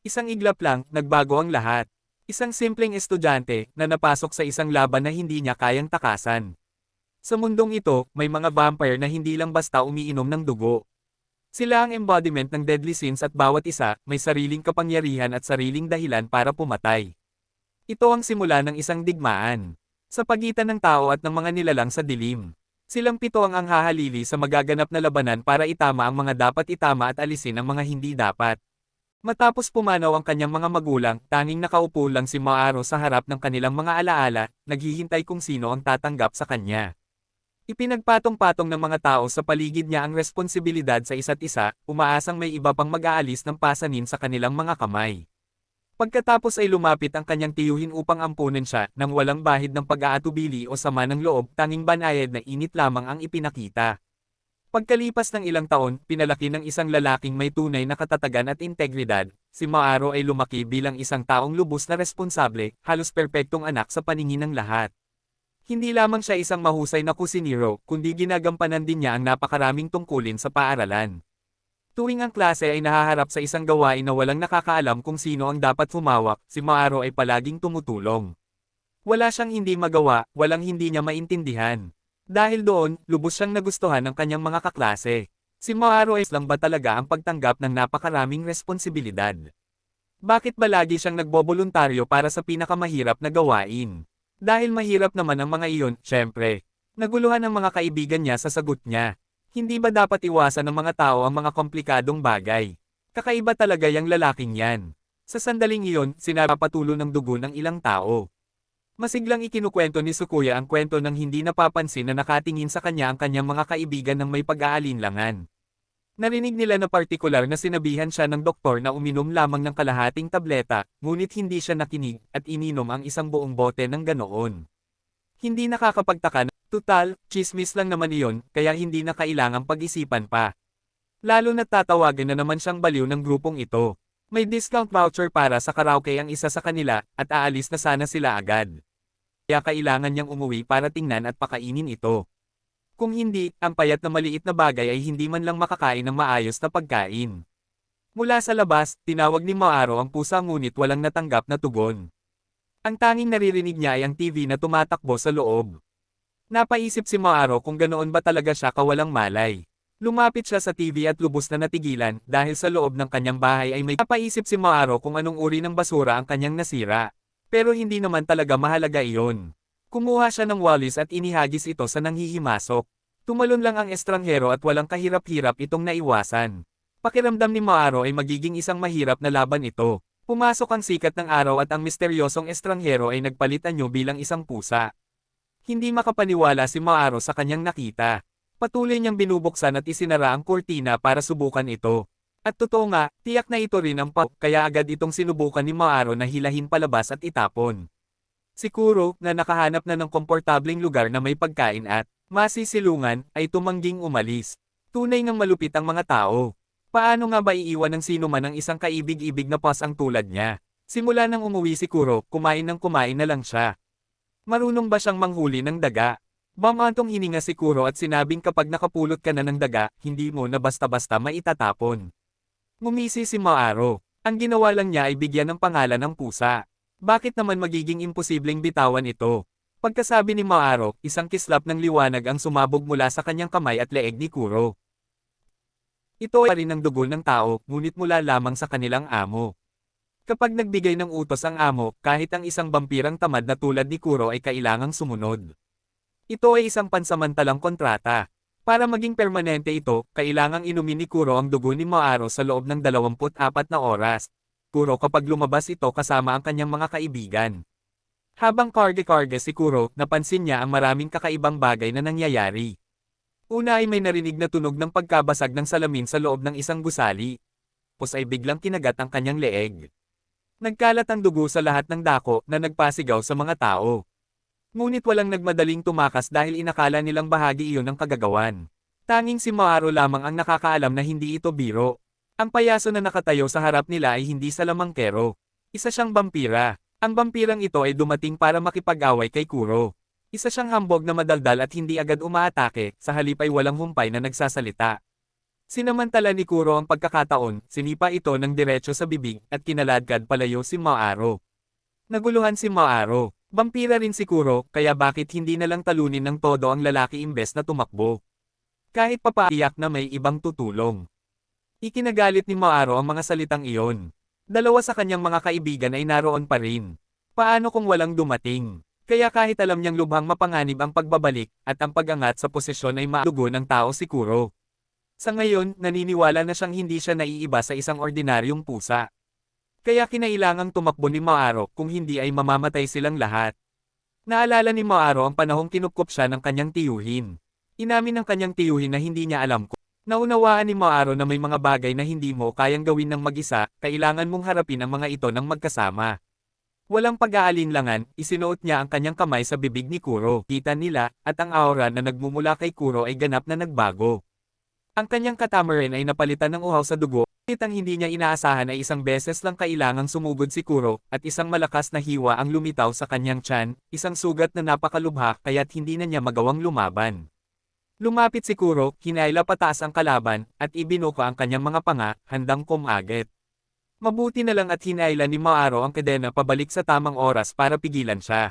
Isang iglap lang, nagbago ang lahat. Isang simpleng estudyante na napasok sa isang laban na hindi niya kayang takasan. Sa mundong ito, may mga vampire na hindi lang basta umiinom ng dugo. Sila ang embodiment ng deadly sins at bawat isa may sariling kapangyarihan at sariling dahilan para pumatay. Ito ang simula ng isang digmaan. Sa pagitan ng tao at ng mga nilalang sa dilim. Silang pito ang hahalili sa magaganap na labanan para itama ang mga dapat itama at alisin ang mga hindi dapat. Matapos pumanaw ang kanyang mga magulang, tanging nakaupo lang si Maaro sa harap ng kanilang mga alaala, naghihintay kung sino ang tatanggap sa kanya. Ipinagpatong-patong ng mga tao sa paligid niya ang responsibilidad sa isa't isa, umaasang may iba pang mag-aalis ng pasanin sa kanilang mga kamay. Pagkatapos ay lumapit ang kanyang tiyuhin upang ampunin siya, nang walang bahid ng pag-aatubili o sama ng loob, tanging banayad na init lamang ang ipinakita. Pagkalipas ng ilang taon, pinalaki ng isang lalaking may tunay na katatagan at integridad, si Maaro ay lumaki bilang isang taong lubos na responsable, halos perpektong anak sa paningin ng lahat. Hindi lamang siya isang mahusay na kusinero, kundi ginagampanan din niya ang napakaraming tungkulin sa paaralan. Tuwing ang klase ay nahaharap sa isang gawain na walang nakakaalam kung sino ang dapat humawak, si Maaro ay palaging tumutulong. Wala siyang hindi magawa, walang hindi niya maintindihan. Dahil doon, lubos siyang nagustuhan ng kanyang mga kaklase. Si Maaro ay lang ba talaga ang pagtanggap ng napakaraming responsibilidad? Bakit ba lagi siyang nagboboluntaryo para sa pinakamahirap na gawain? Dahil mahirap naman ang mga iyon, syempre. Naguluhan ang mga kaibigan niya sa sagot niya. Hindi ba dapat iwasan ng mga tao ang mga komplikadong bagay? Kakaiba talaga yung lalaking yan. Sa sandaling iyon, sinapatulo ng dugo ng ilang tao. Masiglang ikinukwento ni Sukuya ang kwento ng hindi napapansin na nakatingin sa kanya ang kanyang mga kaibigan ng may pag-aalinlangan. Narinig nila na partikular na sinabihan siya ng doktor na uminom lamang ng kalahating tableta, ngunit hindi siya nakinig at ininom ang isang buong bote ng ganoon. Hindi nakakapagtaka na, tutal, chismis lang naman iyon, kaya hindi na kailangang pag-isipan pa. Lalo na tatawagan na naman siyang baliw ng grupong ito. May discount voucher para sa karaoke ang isa sa kanila, at aalis na sana sila agad. Kaya kailangan niyang umuwi para tingnan at pakainin ito. Kung hindi, ang payat na maliit na bagay ay hindi man lang makakain ng maayos na pagkain. Mula sa labas, tinawag ni Maaro ang pusa ngunit walang natanggap na tugon. Ang tanging naririnig niya ay ang TV na tumatakbo sa loob. Napaisip si Maaro kung ganoon ba talaga siya kawalang malay. Lumapit siya sa TV at lubos na natigilan dahil sa loob ng kanyang bahay ay may napaisip si Maaro kung anong uri ng basura ang kanyang nasira. Pero hindi naman talaga mahalaga iyon. Kumuha siya ng walis at inihagis ito sa nanghihimasok. Tumalon lang ang estranghero at walang kahirap-hirap itong naiwasan. Pakiramdam ni Maaro ay magiging isang mahirap na laban ito. Pumasok ang sikat ng araw at ang misteryosong estranghero ay nagpalit anyo bilang isang pusa. Hindi makapaniwala si Maaro sa kanyang nakita. Patuloy niyang binubuksan at isinara ang kurtina para subukan ito. At totoo nga, tiyak na ito rin ang kaya agad itong sinubukan ni Maaro na hilahin palabas at itapon. Si Kuro, na nakahanap na ng komportabling lugar na may pagkain at masisilungan, ay tumangging umalis. Tunay ngang malupit ang mga tao. Paano nga ba iiwan ng sino man ang isang kaibig-ibig na pas ang tulad niya? Simula nang umuwi si Kuro, kumain na lang siya. Marunong ba siyang manghuli ng daga? Bamantong hininga si Kuro at sinabing kapag nakapulot ka na ng daga, hindi mo na basta-basta maitatapon. Ngumisi si Maaro. Ang ginawa lang niya ay bigyan ng pangalan ng pusa. Bakit naman magiging imposibleng bitawan ito? Pagkasabi ni Maaro, isang kislap ng liwanag ang sumabog mula sa kanyang kamay at leeg ni Kuro. Ito ay rin ang dugo ng tao, ngunit mula lamang sa kanilang amo. Kapag nagbigay ng utos ang amo, kahit ang isang vampirang tamad na tulad ni Kuro ay kailangang sumunod. Ito ay isang pansamantalang kontrata. Para maging permanente ito, kailangang inumin ni Kuro ang dugo ni Maaro sa loob ng 24 na oras. Kuro kapag lumabas ito kasama ang kanyang mga kaibigan. Habang karge-karge si Kuro, napansin niya ang maraming kakaibang bagay na nangyayari. Una ay may narinig na tunog ng pagkabasag ng salamin sa loob ng isang gusali. Tapos ay biglang kinagat ang kanyang leeg. Nagkalat ang dugo sa lahat ng dako na nagpasigaw sa mga tao. Ngunit walang nagmadaling tumakas dahil inakala nilang bahagi iyon ng kagagawan. Tanging si Maaro lamang ang nakakaalam na hindi ito biro. Ang payaso na nakatayo sa harap nila ay hindi salamangkero. Isa siyang vampira. Ang vampirang ito ay dumating para makipag-away kay Kuro. Isa siyang hambog na madaldal at hindi agad umaatake, sa halip ay walang humpay na nagsasalita. Sinamantala ni Kuro ang pagkakataon, sinipa ito ng diretso sa bibig at kinaladkad palayo si Maaro. Naguluhan si Maaro. Vampira rin si Kuro, kaya bakit hindi na lang talunin ng todo ang lalaki imbes na tumakbo? Kahit papaiyak na may ibang tutulong. Ikinagalit ni Maaro ang mga salitang iyon. Dalawa sa kanyang mga kaibigan ay naroon pa rin. Paano kung walang dumating? Kaya kahit alam niyang lubhang mapanganib ang pagbabalik at ang pag-angat sa posisyon ay maalugo ng tao si Kuro. Sa ngayon, naniniwala na siyang hindi siya naiiba sa isang ordinaryong pusa. Kaya kinailangang tumakbo ni Maaro kung hindi ay mamamatay silang lahat. Naalala ni Maaro ang panahong kinupkop siya ng kanyang tiyuhin. Inamin ng kanyang tiyuhin na hindi niya alam kung naunawaan ni Maaro na may mga bagay na hindi mo kayang gawin ng mag-isa, kailangan mong harapin ang mga ito ng magkasama. Walang pag-aalinlangan, isinuot niya ang kanyang kamay sa bibig ni Kuro. Kita nila, at ang aura na nagmumula kay Kuro ay ganap na nagbago. Ang kanyang katamarin ay napalitan ng uhaw sa dugo, at ang hindi niya inaasahan ay isang beses lang kailangang sumugod si Kuro, at isang malakas na hiwa ang lumitaw sa kanyang tiyan, isang sugat na napakalubha kaya't hindi na niya magawang lumaban. Lumapit si Kuro, hinayla pataas ang kalaban, at ibinuka ang kanyang mga panga, handang kumagit. Mabuti na lang at hinayla ni Maaro ang kadena pabalik sa tamang oras para pigilan siya.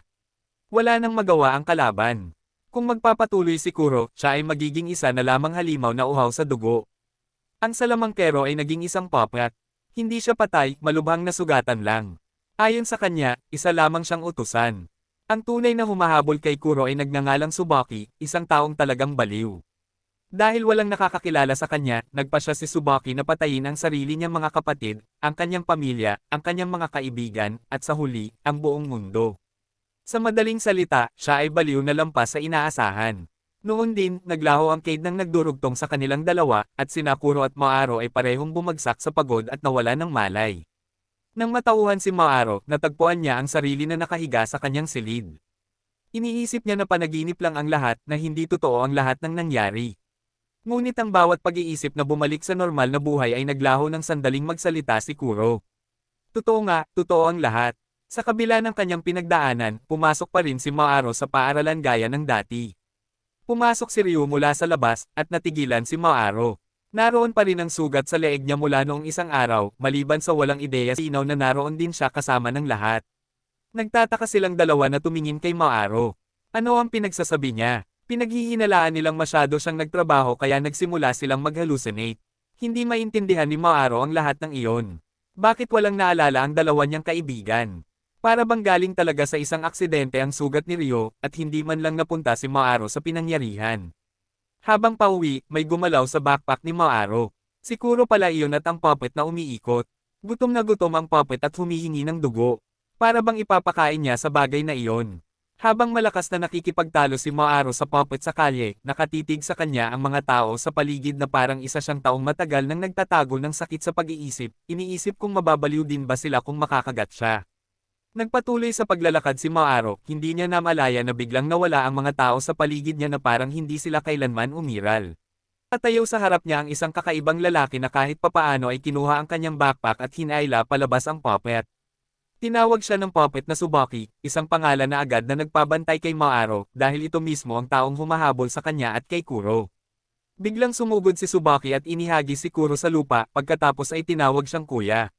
Wala nang magawa ang kalaban. Kung magpapatuloy si Kuro, siya ay magiging isa na lamang halimaw na uhaw sa dugo. Ang salamangkero ay naging isang puppet. Hindi siya patay, malubhang nasugatan lang. Ayon sa kanya, isa lamang siyang utusan. Ang tunay na humahabol kay Kuro ay nagngangalang Tsubaki, isang taong talagang baliw. Dahil walang nakakakilala sa kanya, nagpa siya si Tsubaki na patayin ang sarili niyang mga kapatid, ang kanyang pamilya, ang kanyang mga kaibigan, at sa huli, ang buong mundo. Sa madaling salita, siya ay baliw na lampas sa inaasahan. Noon din, naglaho ang Cade nang nagdurugtong sa kanilang dalawa, at sina Kuro at Maaro ay parehong bumagsak sa pagod at nawala ng malay. Nang matauhan si Maaro, natagpuan niya ang sarili na nakahiga sa kanyang silid. Iniisip niya na panaginip lang ang lahat, na hindi totoo ang lahat ng nangyari. Ngunit ang bawat pag-iisip na bumalik sa normal na buhay ay naglaho ng sandaling magsalita si Kuro. Totoo nga, totoo ang lahat. Sa kabila ng kanyang pinagdaanan, pumasok pa rin si Maaro sa paaralan gaya ng dati. Pumasok si Ryu mula sa labas, at natigilan si Maaro. Naroon pa rin ang sugat sa leeg niya mula noong isang araw, maliban sa walang ideya sinaw na naroon din siya kasama ng lahat. Nagtataka silang dalawa na tumingin kay Maaro. Ano ang pinagsasabi niya? Pinaghihinalaan nilang masyado siyang nagtrabaho kaya nagsimula silang mag-hallucinate. Hindi maintindihan ni Maaro ang lahat ng iyon. Bakit walang naalala ang dalawa niyang kaibigan? Para bang galing talaga sa isang aksidente ang sugat ni Ryo, at hindi man lang napunta si Maaro sa pinangyarihan. Habang pauwi, may gumalaw sa backpack ni Maaro. Siguro pala iyon at ang puppet na umiikot. Gutom na gutom ang puppet at humihingi ng dugo. Para bang ipapakain niya sa bagay na iyon. Habang malakas na nakikipagtalo si Maaro sa puppet sa kalye, nakatitig sa kanya ang mga tao sa paligid na parang isa siyang taong matagal nang nagtatago ng sakit sa pag-iisip, iniisip kung mababaliw din ba sila kung makakagat siya. Nagpatuloy sa paglalakad si Maaro, hindi niya namalaya na biglang nawala ang mga tao sa paligid niya na parang hindi sila kailanman umiral. Tatayo sa harap niya ang isang kakaibang lalaki na kahit papaano ay kinuha ang kanyang backpack at hinayla palabas ang puppet. Tinawag siya ng puppet na Tsubaki, isang pangalan na agad na nagpabantay kay Maaro dahil ito mismo ang taong humahabol sa kanya at kay Kuro. Biglang sumugod si Tsubaki at inihagi si Kuro sa lupa pagkatapos ay tinawag siyang kuya.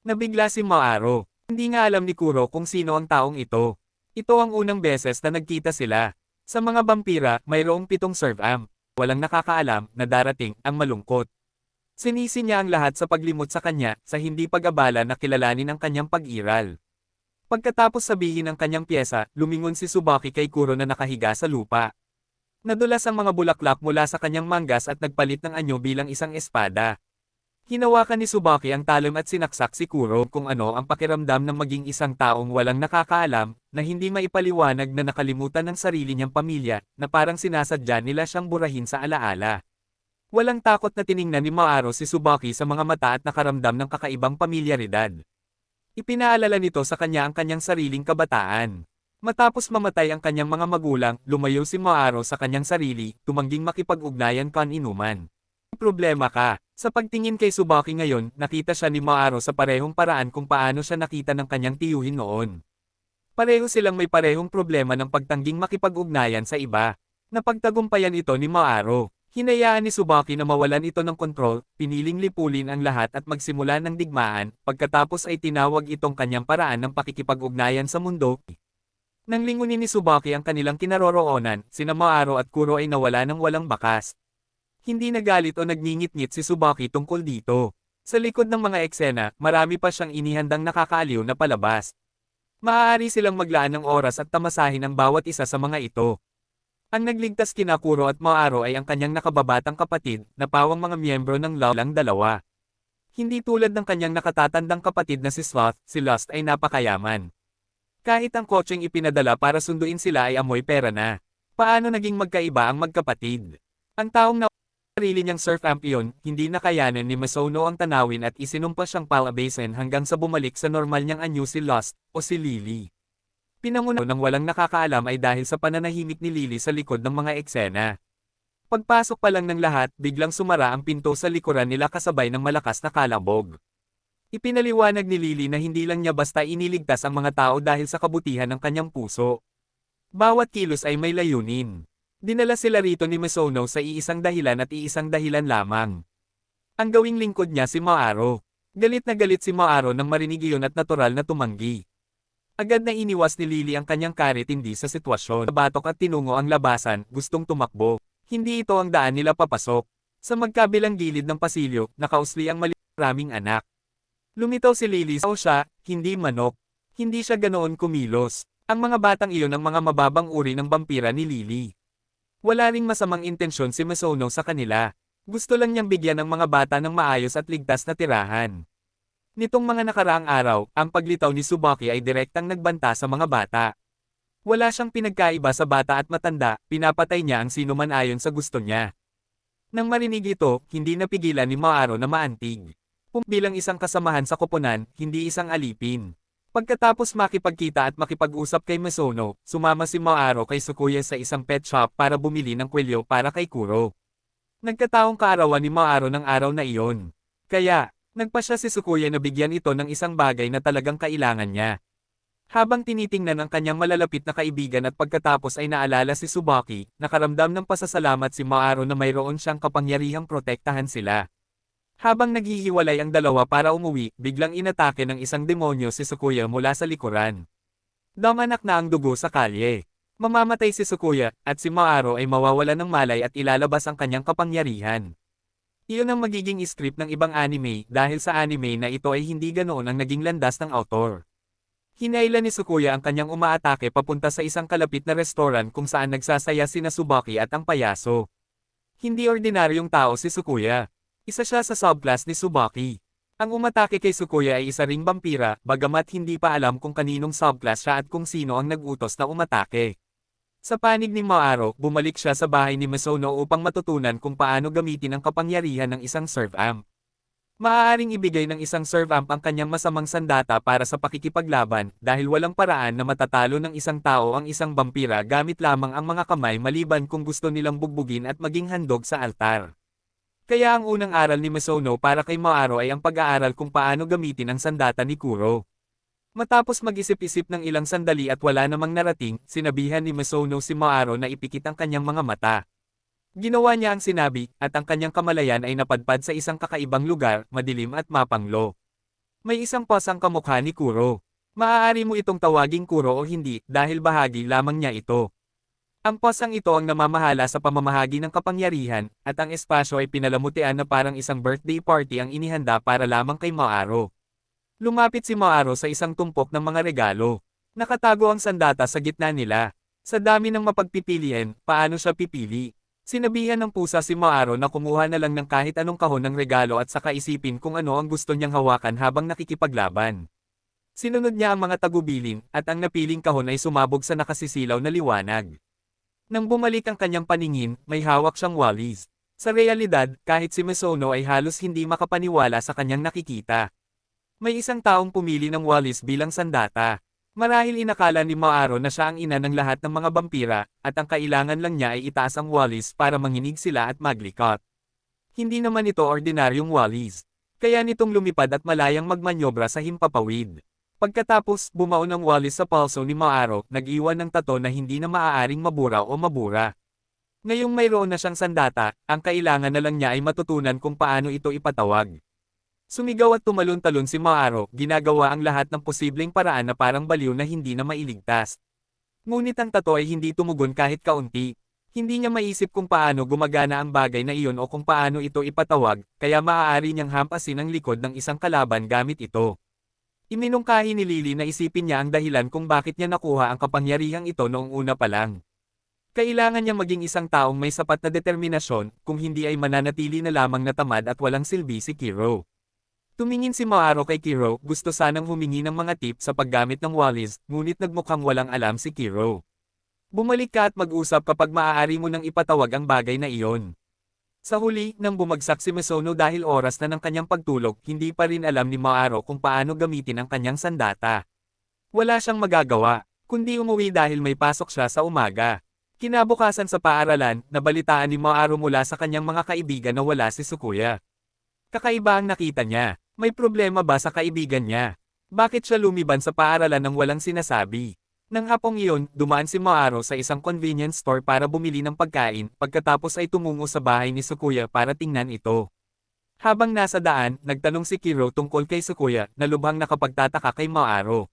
Nabigla si Maaro. Hindi nga alam ni Kuro kung sino ang taong ito. Ito ang unang beses na nagkita sila. Sa mga vampira, mayroong 7 serve amp. Walang nakakaalam na darating ang malungkot. Sinisi niya ang lahat sa paglimot sa kanya, sa hindi pag-abala na kilalanin ang kanyang pag-iral. Pagkatapos sabihin ang kanyang pyesa, lumingon si Tsubaki kay Kuro na nakahiga sa lupa. Nadulas ang mga bulaklak mula sa kanyang manggas at nagpalit ng anyo bilang isang espada. Hinawakan ni Tsubaki ang talon at sinaksak si Kuro kung ano ang pakiramdam ng maging isang taong walang nakakaalam, na hindi maipaliwanag na nakalimutan ng sarili niyang pamilya, na parang sinasadya nila siyang burahin sa alaala. Walang takot na tiningnan ni Maaro si Tsubaki sa mga mata at nakaramdam ng kakaibang pamilyaridad. Ipinaalala nito sa kanya ang kanyang sariling kabataan. Matapos mamatay ang kanyang mga magulang, lumayo si Maaro sa kanyang sarili, tumangging makipag-ugnayan kan-inuman. Problema ka. Sa pagtingin kay Tsubaki ngayon, nakita siya ni Maaro sa parehong paraan kung paano siya nakita ng kanyang tiyuhin noon. Pareho silang may parehong problema ng pagtangging makipag-ugnayan sa iba. Napagtagumpayan ito ni Maaro. Hinayaan ni Tsubaki na mawalan ito ng kontrol, piniling lipulin ang lahat at magsimula ng digmaan, pagkatapos ay tinawag itong kanyang paraan ng pakikipag-ugnayan sa mundo. Nang lingunin ni Tsubaki ang kanilang kinaroroonan, sina Maaro at Kuro ay nawala ng walang bakas. Hindi nagalit o nagngingit-ngit si Tsubaki tungkol dito. Sa likod ng mga eksena, marami pa siyang inihandang nakakaaliw na palabas. Maaari silang maglaan ng oras at tamasahin ang bawat isa sa mga ito. Ang nagligtas kina Kuro at Maaro ay ang kanyang nakababatang kapatid, na pawang mga miyembro ng Law lang dalawa. Hindi tulad ng kanyang nakatatandang kapatid na si Sloth, si Lust ay napakayaman. Kahit ang kotseng ipinadala para sunduin sila ay amoy pera na. Paano naging magkaiba ang magkapatid? Ang taong na sarili niyang surf amp iyon, hindi nakayanan ni Misono ang tanawin at isinumpa siyang palabasin hanggang sa bumalik sa normal niyang anyo si Lust, o si Lily. Pinangunaw ng walang nakakaalam ay dahil sa pananahimik ni Lily sa likod ng mga eksena. Pagpasok pa lang ng lahat, biglang sumara ang pinto sa likuran nila kasabay ng malakas na kalabog. Ipinaliwanag ni Lily na hindi lang niya basta iniligtas ang mga tao dahil sa kabutihan ng kanyang puso. Bawat kilos ay may layunin. Dinala sila rito ni Misono sa iisang dahilan at iisang dahilan lamang. Ang gawing lingkod niya si Maaro. Galit na galit si Maaro nang marinig iyon at natural na tumanggi. Agad na iniwas ni Lily ang kanyang karitindi sa sitwasyon. Batok at tinungo ang labasan, gustong tumakbo. Hindi ito ang daan nila papasok. Sa magkabilang gilid ng pasilyo, nakausli ang maraming anak. Lumitaw si Lily sa siya, hindi manok. Hindi siya ganoon kumilos. Ang mga batang iyon ang mga mababang uri ng vampira ni Lily. Wala ring masamang intensyon si Misono sa kanila. Gusto lang niyang bigyan ng mga bata ng maayos at ligtas na tirahan. Nitong mga nakaraang araw, ang paglitaw ni Tsubaki ay direktang nagbanta sa mga bata. Wala siyang pinagkaiba sa bata at matanda, pinapatay niya ang sino man ayon sa gusto niya. Nang marinig ito, hindi napigilan ni Maaro na maantig. Bilang isang kasamahan sa koponan, hindi isang alipin. Pagkatapos makipagkita at makipag-usap kay Misono, sumama si Maaro kay Tsukuya sa isang pet shop para bumili ng kwelyo para kay Kuro. Nagkataong kaarawan ni Maaro ng araw na iyon. Kaya, nagpasya si Tsukuya na bigyan ito ng isang bagay na talagang kailangan niya. Habang tinitingnan ang kanyang malalapit na kaibigan at pagkatapos ay naalala si Tsubaki, nakaramdam ng pasasalamat si Maaro na mayroon siyang kapangyarihang protektahan sila. Habang naghihiwalay ang dalawa para umuwi, biglang inatake ng isang demonyo si Tsukuya mula sa likuran. Damanak na ang dugo sa kalye. Mamamatay si Tsukuya, at si Maaro ay mawawala ng malay at ilalabas ang kanyang kapangyarihan. Iyon ang magiging script ng ibang anime dahil sa anime na ito ay hindi ganoon ang naging landas ng author. Hinailan ni Tsukuya ang kanyang umaatake papunta sa isang kalapit na restaurant kung saan nagsasaya sina Tsubaki at ang payaso. Hindi ordinaryong tao si Tsukuya. Isa siya sa subclass ni Tsubaki. Ang umatake kay Tsukuya ay isa ring vampira, bagamat hindi pa alam kung kaninong subclass siya at kung sino ang nag-utos na umatake. Sa panig ni Maaro, bumalik siya sa bahay ni Misono upang matutunan kung paano gamitin ang kapangyarihan ng isang serve amp. Maaaring ibigay ng isang serve amp ang kanyang masamang sandata para sa pakikipaglaban dahil walang paraan na matatalo ng isang tao ang isang vampira gamit lamang ang mga kamay maliban kung gusto nilang bugbugin at maging handog sa altar. Kaya ang unang aral ni Misono para kay Maaro ay ang pag-aaral kung paano gamitin ang sandata ni Kuro. Matapos mag-isip-isip ng ilang sandali at wala namang narating, sinabihan ni Misono si Maaro na ipikit ang kanyang mga mata. Ginawa niya ang sinabi, at ang kanyang kamalayan ay napadpad sa isang kakaibang lugar, madilim at mapanglo. May isang pasang kamukha ni Kuro. Maaari mo itong tawaging Kuro o hindi, dahil bahagi lamang niya ito. Ang pasang ito ang namamahala sa pamamahagi ng kapangyarihan, at ang espasyo ay pinalamutian na parang isang birthday party ang inihanda para lamang kay Maaro. Lumapit si Maaro sa isang tumpok ng mga regalo. Nakatago ang sandata sa gitna nila. Sa dami ng mapagpipilian, paano siya pipili? Sinabihan ng pusa si Maaro na kumuha na lang ng kahit anong kahon ng regalo at saka isipin kung ano ang gusto niyang hawakan habang nakikipaglaban. Sinunod niya ang mga tagubilin, at ang napiling kahon ay sumabog sa nakasisilaw na liwanag. Nang bumalik ang kanyang paningin, may hawak siyang walis. Sa realidad, kahit si Misono ay halos hindi makapaniwala sa kanyang nakikita. May isang taong pumili ng walis bilang sandata. Marahil inakala ni Maaro na siya ang ina ng lahat ng mga vampira, at ang kailangan lang niya ay itaas ang walis para manginig sila at maglikot. Hindi naman ito ordinaryong walis. Kaya nitong lumipad at malayang magmanyobra sa himpapawid. Pagkatapos, bumaon ang walis sa palso ni Maaro, nag-iwan ng tato na hindi na maaaring mabura o mabura. Ngayong mayroon na siyang sandata, ang kailangan na lang niya ay matutunan kung paano ito ipatawag. Sumigaw at tumalon-talon si Maaro, ginagawa ang lahat ng posibleng paraan na parang baliw na hindi na mailigtas. Ngunit ang tato ay hindi tumugon kahit kaunti. Hindi niya maisip kung paano gumagana ang bagay na iyon o kung paano ito ipatawag, kaya maaari niyang hampasin ang likod ng isang kalaban gamit ito. Iminungkahi ni Lily na isipin niya ang dahilan kung bakit niya nakuha ang kapangyarihang ito noong una pa lang. Kailangan niya maging isang taong may sapat na determinasyon, kung hindi ay mananatili na lamang na tamad at walang silbi si Kiro. Tumingin si Maaro kay Kiro, gusto sanang humingi ng mga tip sa paggamit ng wallis, ngunit nagmukhang walang alam si Kiro. Bumalik ka at mag-usap kapag maaari mo nang ipatawag ang bagay na iyon. Sa huli, nang bumagsak si Misono dahil oras na ng kanyang pagtulog, hindi pa rin alam ni Maaro kung paano gamitin ang kanyang sandata. Wala siyang magagawa, kundi umuwi dahil may pasok siya sa umaga. Kinabukasan sa paaralan, nabalitaan ni Maaro mula sa kanyang mga kaibigan na wala si Sukuya. Kakaiba ang nakita niya. May problema ba sa kaibigan niya? Bakit siya lumiban sa paaralan nang walang sinasabi? Nang hapong iyon, dumaan si Maaro sa isang convenience store para bumili ng pagkain, pagkatapos ay tumungo sa bahay ni Sukuya para tingnan ito. Habang nasa daan, nagtanong si Kiro tungkol kay Sukuya, na lubhang nakapagtataka kay Maaro.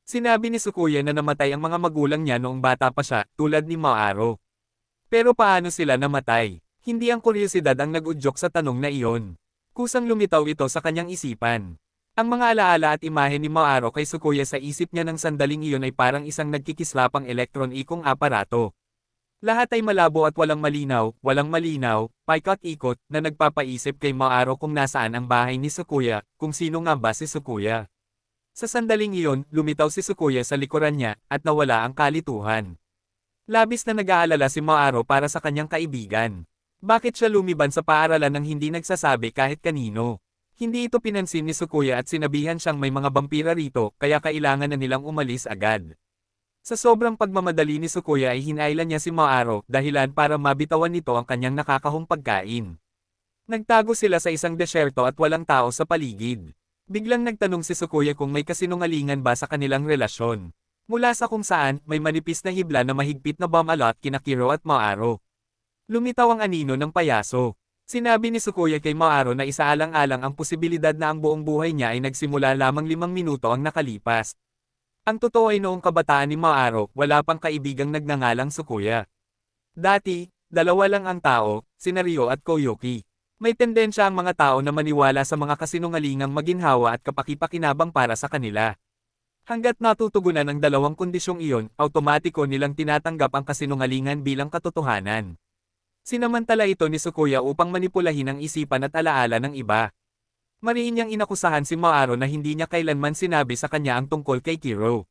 Sinabi ni Sukuya na namatay ang mga magulang niya noong bata pa siya, tulad ni Maaro. Pero paano sila namatay? Hindi ang kuryosidad ang nag-udyok sa tanong na iyon. Kusang lumitaw ito sa kanyang isipan. Ang mga alaala at imahe ni Maaro kay Sukuya sa isip niya ng sandaling iyon ay parang isang nagkikislapang elektron-ikong aparato. Lahat ay malabo at walang malinaw, paikot-ikot, na nagpapaisip kay Maaro kung nasaan ang bahay ni Sukuya, kung sino nga ba si Sukuya. Sa sandaling iyon, lumitaw si Sukuya sa likuran niya, at nawala ang kalituhan. Labis na nag-aalala si Maaro para sa kanyang kaibigan. Bakit siya lumiban sa paaralan nang hindi nagsasabi kahit kanino? Hindi ito pinansin ni Sukuya at sinabihan siyang may mga vampira rito, kaya kailangan na nilang umalis agad. Sa sobrang pagmamadali ni Sukuya ay hinailan niya si Maaro, dahilan para mabitawan nito ang kanyang nakakahong pagkain. Nagtago sila sa isang desyerto at walang tao sa paligid. Biglang nagtanong si Sukuya kung may kasinungalingan ba sa kanilang relasyon. Mula sa kung saan, may manipis na hibla na mahigpit na bumalot kina Kiro at Maaro. Lumitaw ang anino ng payaso. Sinabi ni Sukuya kay Maaro na isaalang-alang ang posibilidad na ang buong buhay niya ay nagsimula lamang 5 minuto ang nakalipas. Ang totoo ay noong kabataan ni Maaro, wala pang kaibigang nagngangalang Sukuya. Dati, 2 lang ang tao, sina Ryo at Koyuki. May tendensya ang mga tao na maniwala sa mga kasinungalingang maginhawa at kapaki-pakinabang para sa kanila. Hanggat natutugunan ang 2 kondisyong iyon, automatiko nilang tinatanggap ang kasinungalingan bilang katotohanan. Sinamantala ito ni Sukuya upang manipulahin ang isipan at alaala ng iba. Mariin niyang inakusahan si Maaro na hindi niya kailanman sinabi sa kanya ang tungkol kay Kiro.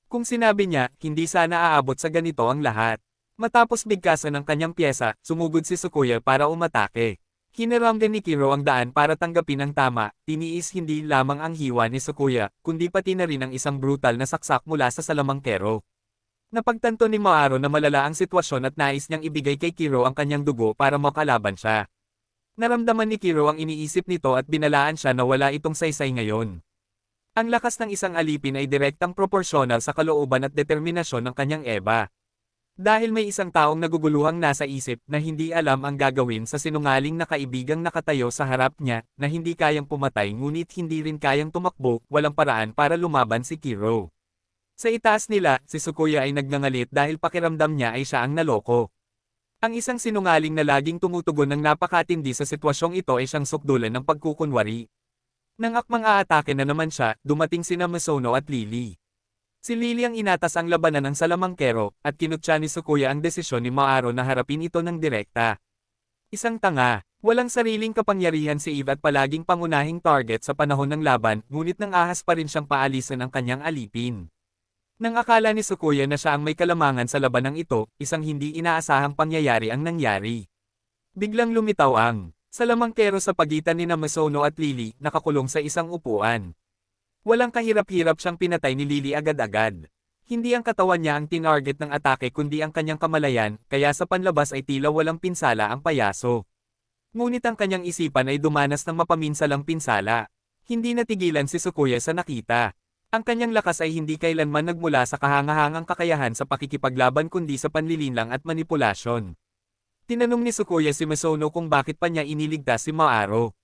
Kung sinabi niya, hindi sana aabot sa ganito ang lahat. Matapos bigkasan ng kanyang pyesa, sumugod si Sukuya para umatake. Hiniram din ni Kiro ang daan para tanggapin ang tama, tiniis hindi lamang ang hiwa ni Sukuya, kundi pati na rin ang isang brutal na saksak mula sa salamangkero. Napagtanto ni Maaro na malala ang sitwasyon at nais niyang ibigay kay Kiro ang kanyang dugo para makalaban siya. Naramdaman ni Kiro ang iniisip nito at binalaan siya na wala itong saysay ngayon. Ang lakas ng isang alipin ay direktang proporsyonal sa kalooban at determinasyon ng kanyang eba. Dahil may isang taong naguguluhang nasa isip na hindi alam ang gagawin sa sinungaling na kaibigang nakatayo sa harap niya na hindi kayang pumatay ngunit hindi rin kayang tumakbo, walang paraan para lumaban si Kiro. Sa itaas nila, si Sukuya ay nagngangalit dahil pakiramdam niya ay siya ang naloko. Ang isang sinungaling na laging tumutugon ng napakatindi sa sitwasyong ito ay siyang sukdulan ng pagkukunwari. Nang akmang aatake na naman siya, dumating sina Misono at Lily. Si Lily ang inatas ang labanan ng salamangkero, at kinutya ni Sukuya ang desisyon ni Maaro na harapin ito ng direkta. Isang tanga, walang sariling kapangyarihan si Eve at palaging pangunahing target sa panahon ng laban, ngunit nang ahas pa rin siyang paalisan ang kanyang alipin. Nang akala ni Sukuya na siya ang may kalamangan sa labanang ito, isang hindi inaasahang pangyayari ang nangyari. Biglang lumitaw ang salamangkero sa pagitan ni Misono at Lily, nakakulong sa isang upuan. Walang kahirap-hirap siyang pinatay ni Lily agad-agad. Hindi ang katawan niya ang tinarget ng atake kundi ang kanyang kamalayan, kaya sa panlabas ay tila walang pinsala ang payaso. Ngunit ang kanyang isipan ay dumanas ng mapaminsalang pinsala. Hindi natigilan si Sukuya sa nakita. Ang kanyang lakas ay hindi kailanman nagmula sa kahangahangang kakayahan sa pakikipaglaban kundi sa panlilinlang at manipulasyon. Tinanong ni Sukuya si Misono kung bakit pa niya iniligtas si Maaro.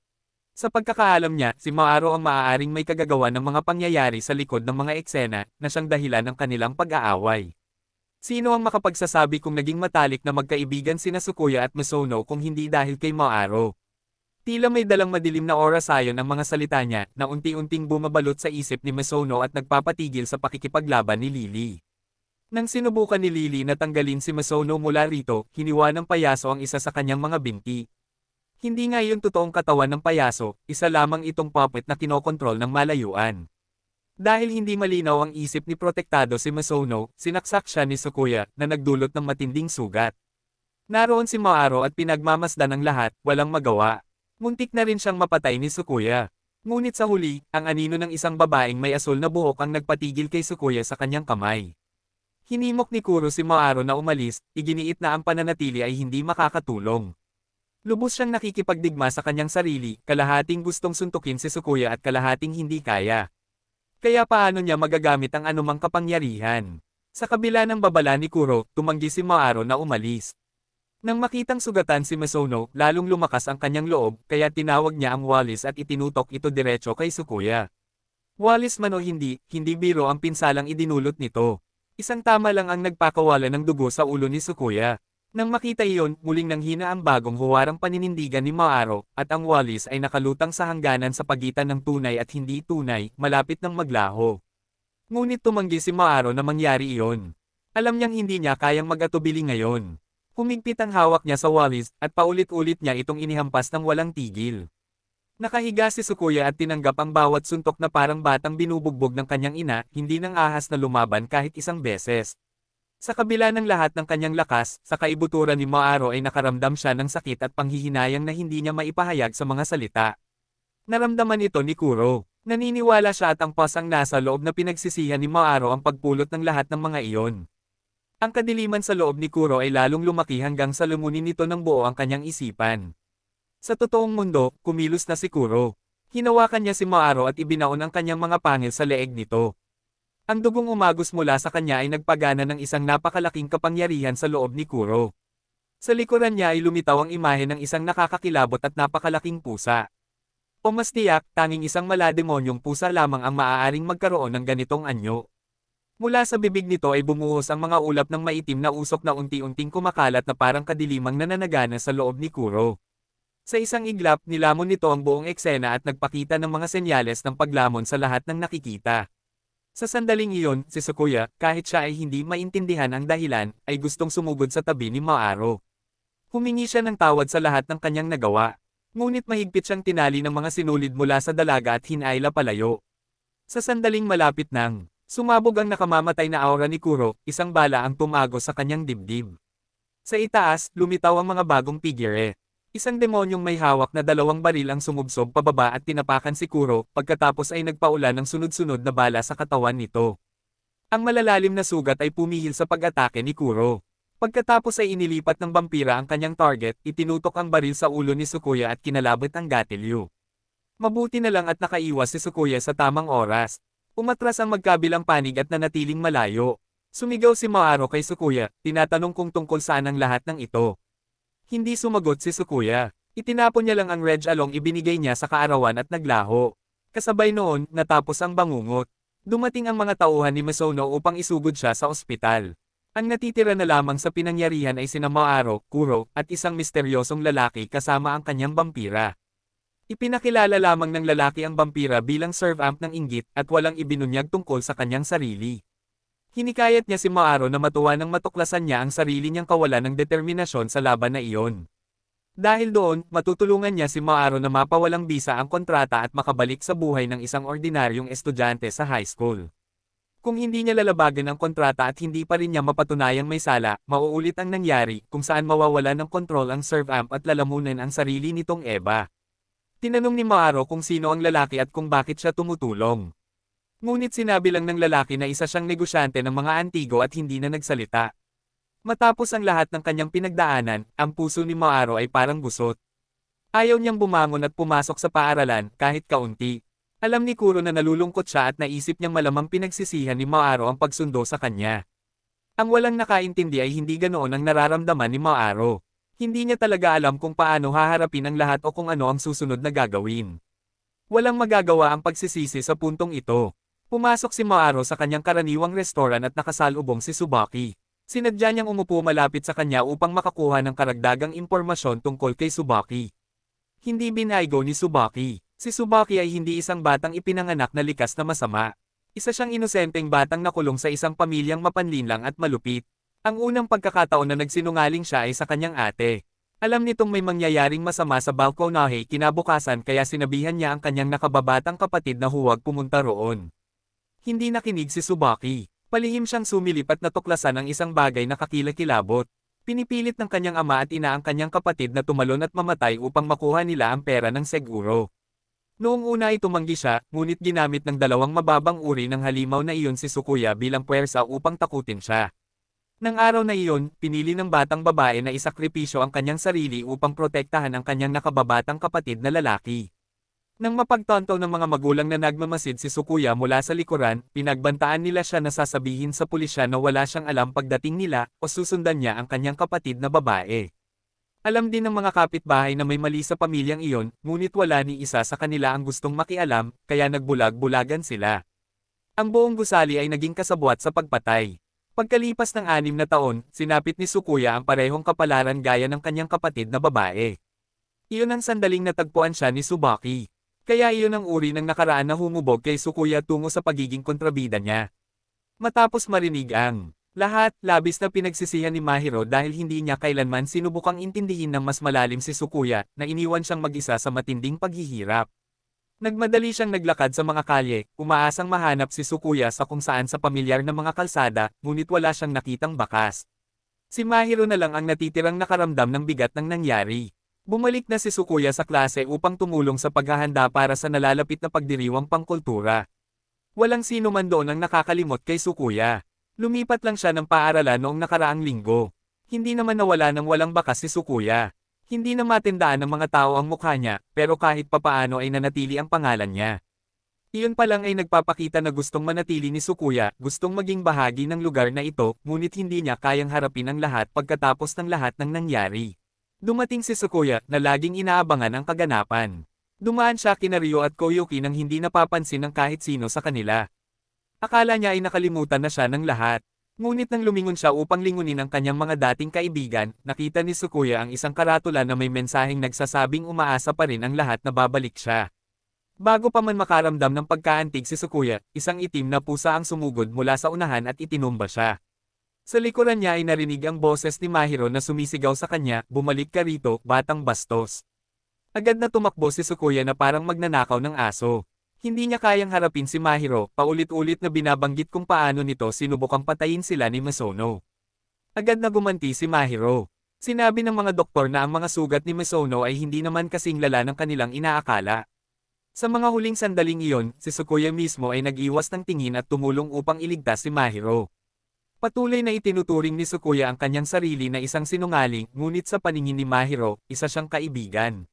Sa pagkakaalam niya, si Maaro ang maaaring may kagagawa ng mga pangyayari sa likod ng mga eksena na siyang dahilan ng kanilang pag-aaway. Sino ang makapagsasabi kung naging matalik na magkaibigan sina Sukuya at Misono kung hindi dahil kay Maaro? Tila may dalang madilim na oras ayon ang mga salita niya na unti-unting bumabalot sa isip ni Misono at nagpapatigil sa pakikipaglaban ni Lily. Nang sinubukan ni Lily na tanggalin si Misono mula rito, hiniwa ng payaso ang isa sa kanyang mga binti. Hindi nga iyon totoong katawan ng payaso, isa lamang itong puppet na kinokontrol ng malayuan. Dahil hindi malinaw ang isip ni protektado si Misono, sinaksak siya ni Sukuya na nagdulot ng matinding sugat. Naroon si Maaro at pinagmamasdan ng lahat, walang magawa. Muntik na rin siyang mapatay ni Sukuya. Ngunit sa huli, ang anino ng isang babaeng may asul na buhok ang nagpatigil kay Sukuya sa kanyang kamay. Hinimok ni Kuro si Maaro na umalis, iginiit na ang pananatili ay hindi makakatulong. Lubos siyang nakikipagdigma sa kanyang sarili, kalahating gustong suntukin si Sukuya at kalahating hindi kaya. Kaya paano niya magagamit ang anumang kapangyarihan? Sa kabila ng babala ni Kuro, tumanggi si Maaro na umalis. Nang makitang sugatan si Misono, lalong lumakas ang kanyang loob, kaya tinawag niya ang Wallace at itinutok ito diretso kay Sukuya. Wallace man o hindi biro ang pinsalang idinulot nito. Isang tama lang ang nagpakawala ng dugo sa ulo ni Sukuya. Nang makita iyon, muling nanghina ang bagong huwarang paninindigan ni Maaro, at ang Wallace ay nakalutang sa hangganan sa pagitan ng tunay at hindi tunay, malapit ng maglaho. Ngunit tumanggi si Maaro na mangyari iyon. Alam niyang hindi niya kayang mag-atubili ngayon. Humigpit ang hawak niya sa Wallace, at paulit-ulit niya itong inihampas ng walang tigil. Nakahiga si Sukuya at tinanggap ang bawat suntok na parang batang binubugbog ng kanyang ina, hindi nang ahas na lumaban kahit isang beses. Sa kabila ng lahat ng kanyang lakas, sa kaibuturan ni Maaro ay nakaramdam siya ng sakit at panghihinayang na hindi niya maipahayag sa mga salita. Naramdaman ito ni Kuro. Naniniwala siya at ang pasang nasa loob na pinagsisihan ni Maaro ang pagpulot ng lahat ng mga iyon. Ang kadiliman sa loob ni Kuro ay lalong lumaki hanggang sa lumunin nito ng buo ang kanyang isipan. Sa totoong mundo, kumilos na si Kuro. Hinawakan niya si Maaro at ibinaon ang kanyang mga pangil sa leeg nito. Ang dugong umagos mula sa kanya ay nagpagana ng isang napakalaking kapangyarihan sa loob ni Kuro. Sa likuran niya ay lumitaw ang imahe ng isang nakakakilabot at napakalaking pusa. O mas tiyak, tanging isang malademonyong pusa lamang ang maaaring magkaroon ng ganitong anyo. Mula sa bibig nito ay bumuhos ang mga ulap ng maitim na usok na unti-unting kumakalat na parang kadilimang nananagana sa loob ni Kuro. Sa isang iglap, nilamon nito ang buong eksena at nagpakita ng mga senyales ng paglamon sa lahat ng nakikita. Sa sandaling iyon, si Sukuya, kahit siya ay hindi maintindihan ang dahilan, ay gustong sumugod sa tabi ni Maaro. Humingi siya ng tawad sa lahat ng kanyang nagawa. Ngunit mahigpit siyang tinali ng mga sinulid mula sa dalaga at hinayla palayo. Sa sandaling malapit nang sumabog ang nakamamatay na aura ni Kuro, isang bala ang tumago sa kanyang dibdib. Sa itaas, lumitaw ang mga bagong figure. Isang demonyong may hawak na dalawang baril ang sumubsob pababa at tinapakan si Kuro, pagkatapos ay nagpaulan ng sunod-sunod na bala sa katawan nito. Ang malalalim na sugat ay pumihil sa pag-atake ni Kuro. Pagkatapos ay inilipat ng vampira ang kanyang target, itinutok ang baril sa ulo ni Sukuya at kinalabot ang gatilyo. Mabuti na lang at nakaiwas si Sukuya sa tamang oras. Umatras ang magkabilang panig at nanatiling malayo. Sumigaw si Maaro kay Sukuya, tinatanong kung tungkol saan ang lahat ng ito. Hindi sumagot si Sukuya. Itinapon niya lang ang Reg Along ibinigay niya sa kaarawan at naglaho. Kasabay noon, natapos ang bangungot. Dumating ang mga tauhan ni Misono upang isugod siya sa ospital. Ang natitira na lamang sa pinangyarihan ay sina Maaro, Kuro, at isang misteryosong lalaki kasama ang kanyang vampira. Ipinakilala lamang ng lalaki ang vampira bilang servant ng inggit at walang ibinunyag tungkol sa kanyang sarili. Hinikayat niya si Maaro na matuwa nang matuklasan niya ang sarili niyang kawalan ng determinasyon sa laban na iyon. Dahil doon, matutulungan niya si Maaro na mapawalang bisa ang kontrata at makabalik sa buhay ng isang ordinaryong estudyante sa high school. Kung hindi niya lalabagan ang kontrata at hindi pa rin niya mapatunayang may sala, mauulit ang nangyari kung saan mawawala ng kontrol ang servant at lalamunan ang sarili nitong Eva. Tinanong ni Maaro kung sino ang lalaki at kung bakit siya tumutulong. Ngunit sinabi lang ng lalaki na isa siyang negosyante ng mga antigo at hindi na nagsalita. Matapos ang lahat ng kanyang pinagdaanan, ang puso ni Maaro ay parang gusot. Ayaw niyang bumangon at pumasok sa paaralan kahit kaunti. Alam ni Kuro na nalulungkot siya at naisip niyang malamang pinagsisihan ni Maaro ang pagsundo sa kanya. Ang walang nakaintindi ay hindi ganoon ang nararamdaman ni Maaro. Hindi niya talaga alam kung paano haharapin ang lahat o kung ano ang susunod na gagawin. Walang magagawa ang pagsisisi sa puntong ito. Pumasok si Maaro sa kanyang karaniwang restoran at nakasalubong si Tsubaki. Sinadya niyang umupo malapit sa kanya upang makakuha ng karagdagang impormasyon tungkol kay Tsubaki. Hindi binaygo ni Tsubaki. Si Tsubaki ay hindi isang batang ipinanganak na likas na masama. Isa siyang inosenteng batang nakulong sa isang pamilyang mapanlinlang at malupit. Ang unang pagkakataon na nagsinungaling siya ay sa kanyang ate. Alam nitong may mangyayaring masama sa Balconahe kinabukasan kaya sinabihan niya ang kanyang nakababatang kapatid na huwag pumunta roon. Hindi nakinig si Tsubaki. Palihim siyang sumilip at natuklasan ang isang bagay na kakilakilabot. Pinipilit ng kanyang ama at ina ang kanyang kapatid na tumalon at mamatay upang makuha nila ang pera ng seguro. Noong una ay tumanggi siya, ngunit ginamit ng dalawang mababang uri ng halimaw na iyon si Tsukuya bilang puwersa upang takutin siya. Nang araw na iyon, pinili ng batang babae na isakripisyo ang kanyang sarili upang protektahan ang kanyang nakababatang kapatid na lalaki. Nang mapagtanto ng mga magulang na nagmamasid si Tsukuya mula sa likuran, pinagbantaan nila siya na sasabihin sa pulisya na wala siyang alam pagdating nila o susundan niya ang kanyang kapatid na babae. Alam din ng mga kapitbahay na may mali sa pamilyang iyon, ngunit wala ni isa sa kanila ang gustong makialam, kaya nagbulag-bulagan sila. Ang buong gusali ay naging kasabwat sa pagpatay. Pagkalipas ng 6 na taon, sinapit ni Tsukuya ang parehong kapalaran gaya ng kanyang kapatid na babae. Iyon ang sandaling natagpuan siya ni Tsubaki. Kaya iyon ang uri ng nakaraan na humubog kay Tsukuya tungo sa pagiging kontrabida niya. Matapos marinig ang lahat, labis na pinagsisihan ni Mahiro dahil hindi niya kailanman sinubukang intindihin ng mas malalim si Tsukuya na iniwan siyang mag-isa sa matinding paghihirap. Nagmadali siyang naglakad sa mga kalye, umaasang mahanap si Tsukuya sa kung saan sa pamilyar na mga kalsada, ngunit wala siyang nakitang bakas. Si Mahiro na lang ang natitirang nakaramdam ng bigat ng nangyari. Bumalik na si Tsukuya sa klase upang tumulong sa paghahanda para sa nalalapit na pagdiriwang pangkultura. Walang sino man doon ang nakakalimot kay Tsukuya. Lumipat lang siya ng paaralan noong nakaraang linggo. Hindi naman nawala ng walang bakas si Tsukuya. Hindi na matindaan ng mga tao ang mukha niya, pero kahit papaano ay nanatili ang pangalan niya. Iyon pa lang ay nagpapakita na gustong manatili ni Tsukuya, gustong maging bahagi ng lugar na ito, ngunit hindi niya kayang harapin ang lahat pagkatapos ng lahat ng nangyari. Dumating si Tsukuya na laging inaabangan ang kaganapan. Dumaan siya kina Ryo at Koyuki nang hindi napapansin ng kahit sino sa kanila. Akala niya ay nakalimutan na siya ng lahat. Ngunit nang lumingon siya upang lingunin ang kanyang mga dating kaibigan, nakita ni Tsukuya ang isang karatula na may mensaheng nagsasabing umaasa pa rin ang lahat na babalik siya. Bago pa man makaramdam ng pagkaantig si Tsukuya, isang itim na pusa ang sumugod mula sa unahan at itinumba siya. Sa likuran niya ay narinig ang boses ni Mahiro na sumisigaw sa kanya, "Bumalik ka rito, batang bastos." Agad na tumakbo si Tsukuya na parang magnanakaw ng aso. Hindi niya kayang harapin si Mahiro, paulit-ulit na binabanggit kung paano nito sinubukang patayin sila ni Misono. Agad na gumanti si Mahiro. Sinabi ng mga doktor na ang mga sugat ni Misono ay hindi naman kasing lala ng kanilang inaakala. Sa mga huling sandaling iyon, si Tsukuya mismo ay nag-iwas ng tingin at tumulong upang iligtas si Mahiro. Patuloy na itinuturing ni Tsukuya ang kanyang sarili na isang sinungaling, ngunit sa paningin ni Mahiro, isa siyang kaibigan.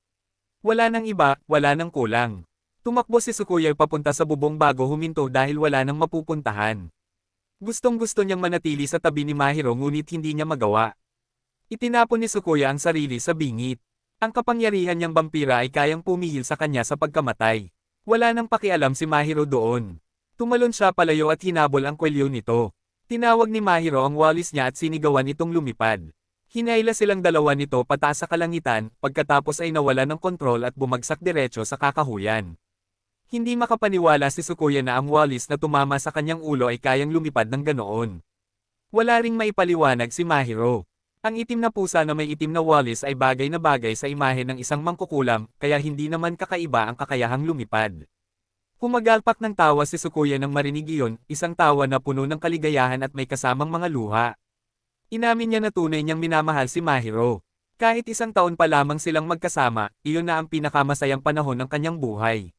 Wala nang iba, wala nang kulang. Tumakbo si Tsukuya papunta sa bubong bago huminto dahil wala nang mapupuntahan. Gustong-gusto niyang manatili sa tabi ni Mahiro ngunit hindi niya magawa. Itinapon ni Tsukuya ang sarili sa bingit. Ang kapangyarihan niyang vampira ay kayang pumihil sa kanya sa pagkamatay. Wala nang pakialam si Mahiro doon. Tumalon siya palayo at hinabol ang kwelyo nito. Tinawag ni Mahiro ang walis niya at sinigawan itong lumipad. Hinayla silang dalawa nito pataas sa kalangitan, pagkatapos ay nawala ng kontrol at bumagsak diretso sa kakahuyan. Hindi makapaniwala si Tsukuya na ang walis na tumama sa kanyang ulo ay kayang lumipad ng ganoon. Wala ring maipaliwanag si Mahiro. Ang itim na pusa na may itim na walis ay bagay na bagay sa imahe ng isang mangkukulam, kaya hindi naman kakaiba ang kakayahang lumipad. Humagalpak ng tawa si Tsukuya nang marinig iyon, isang tawa na puno ng kaligayahan at may kasamang mga luha. Inamin niya na tunay niyang minamahal si Mahiro. Kahit isang taon pa lamang silang magkasama, iyon na ang pinakamasayang panahon ng kanyang buhay.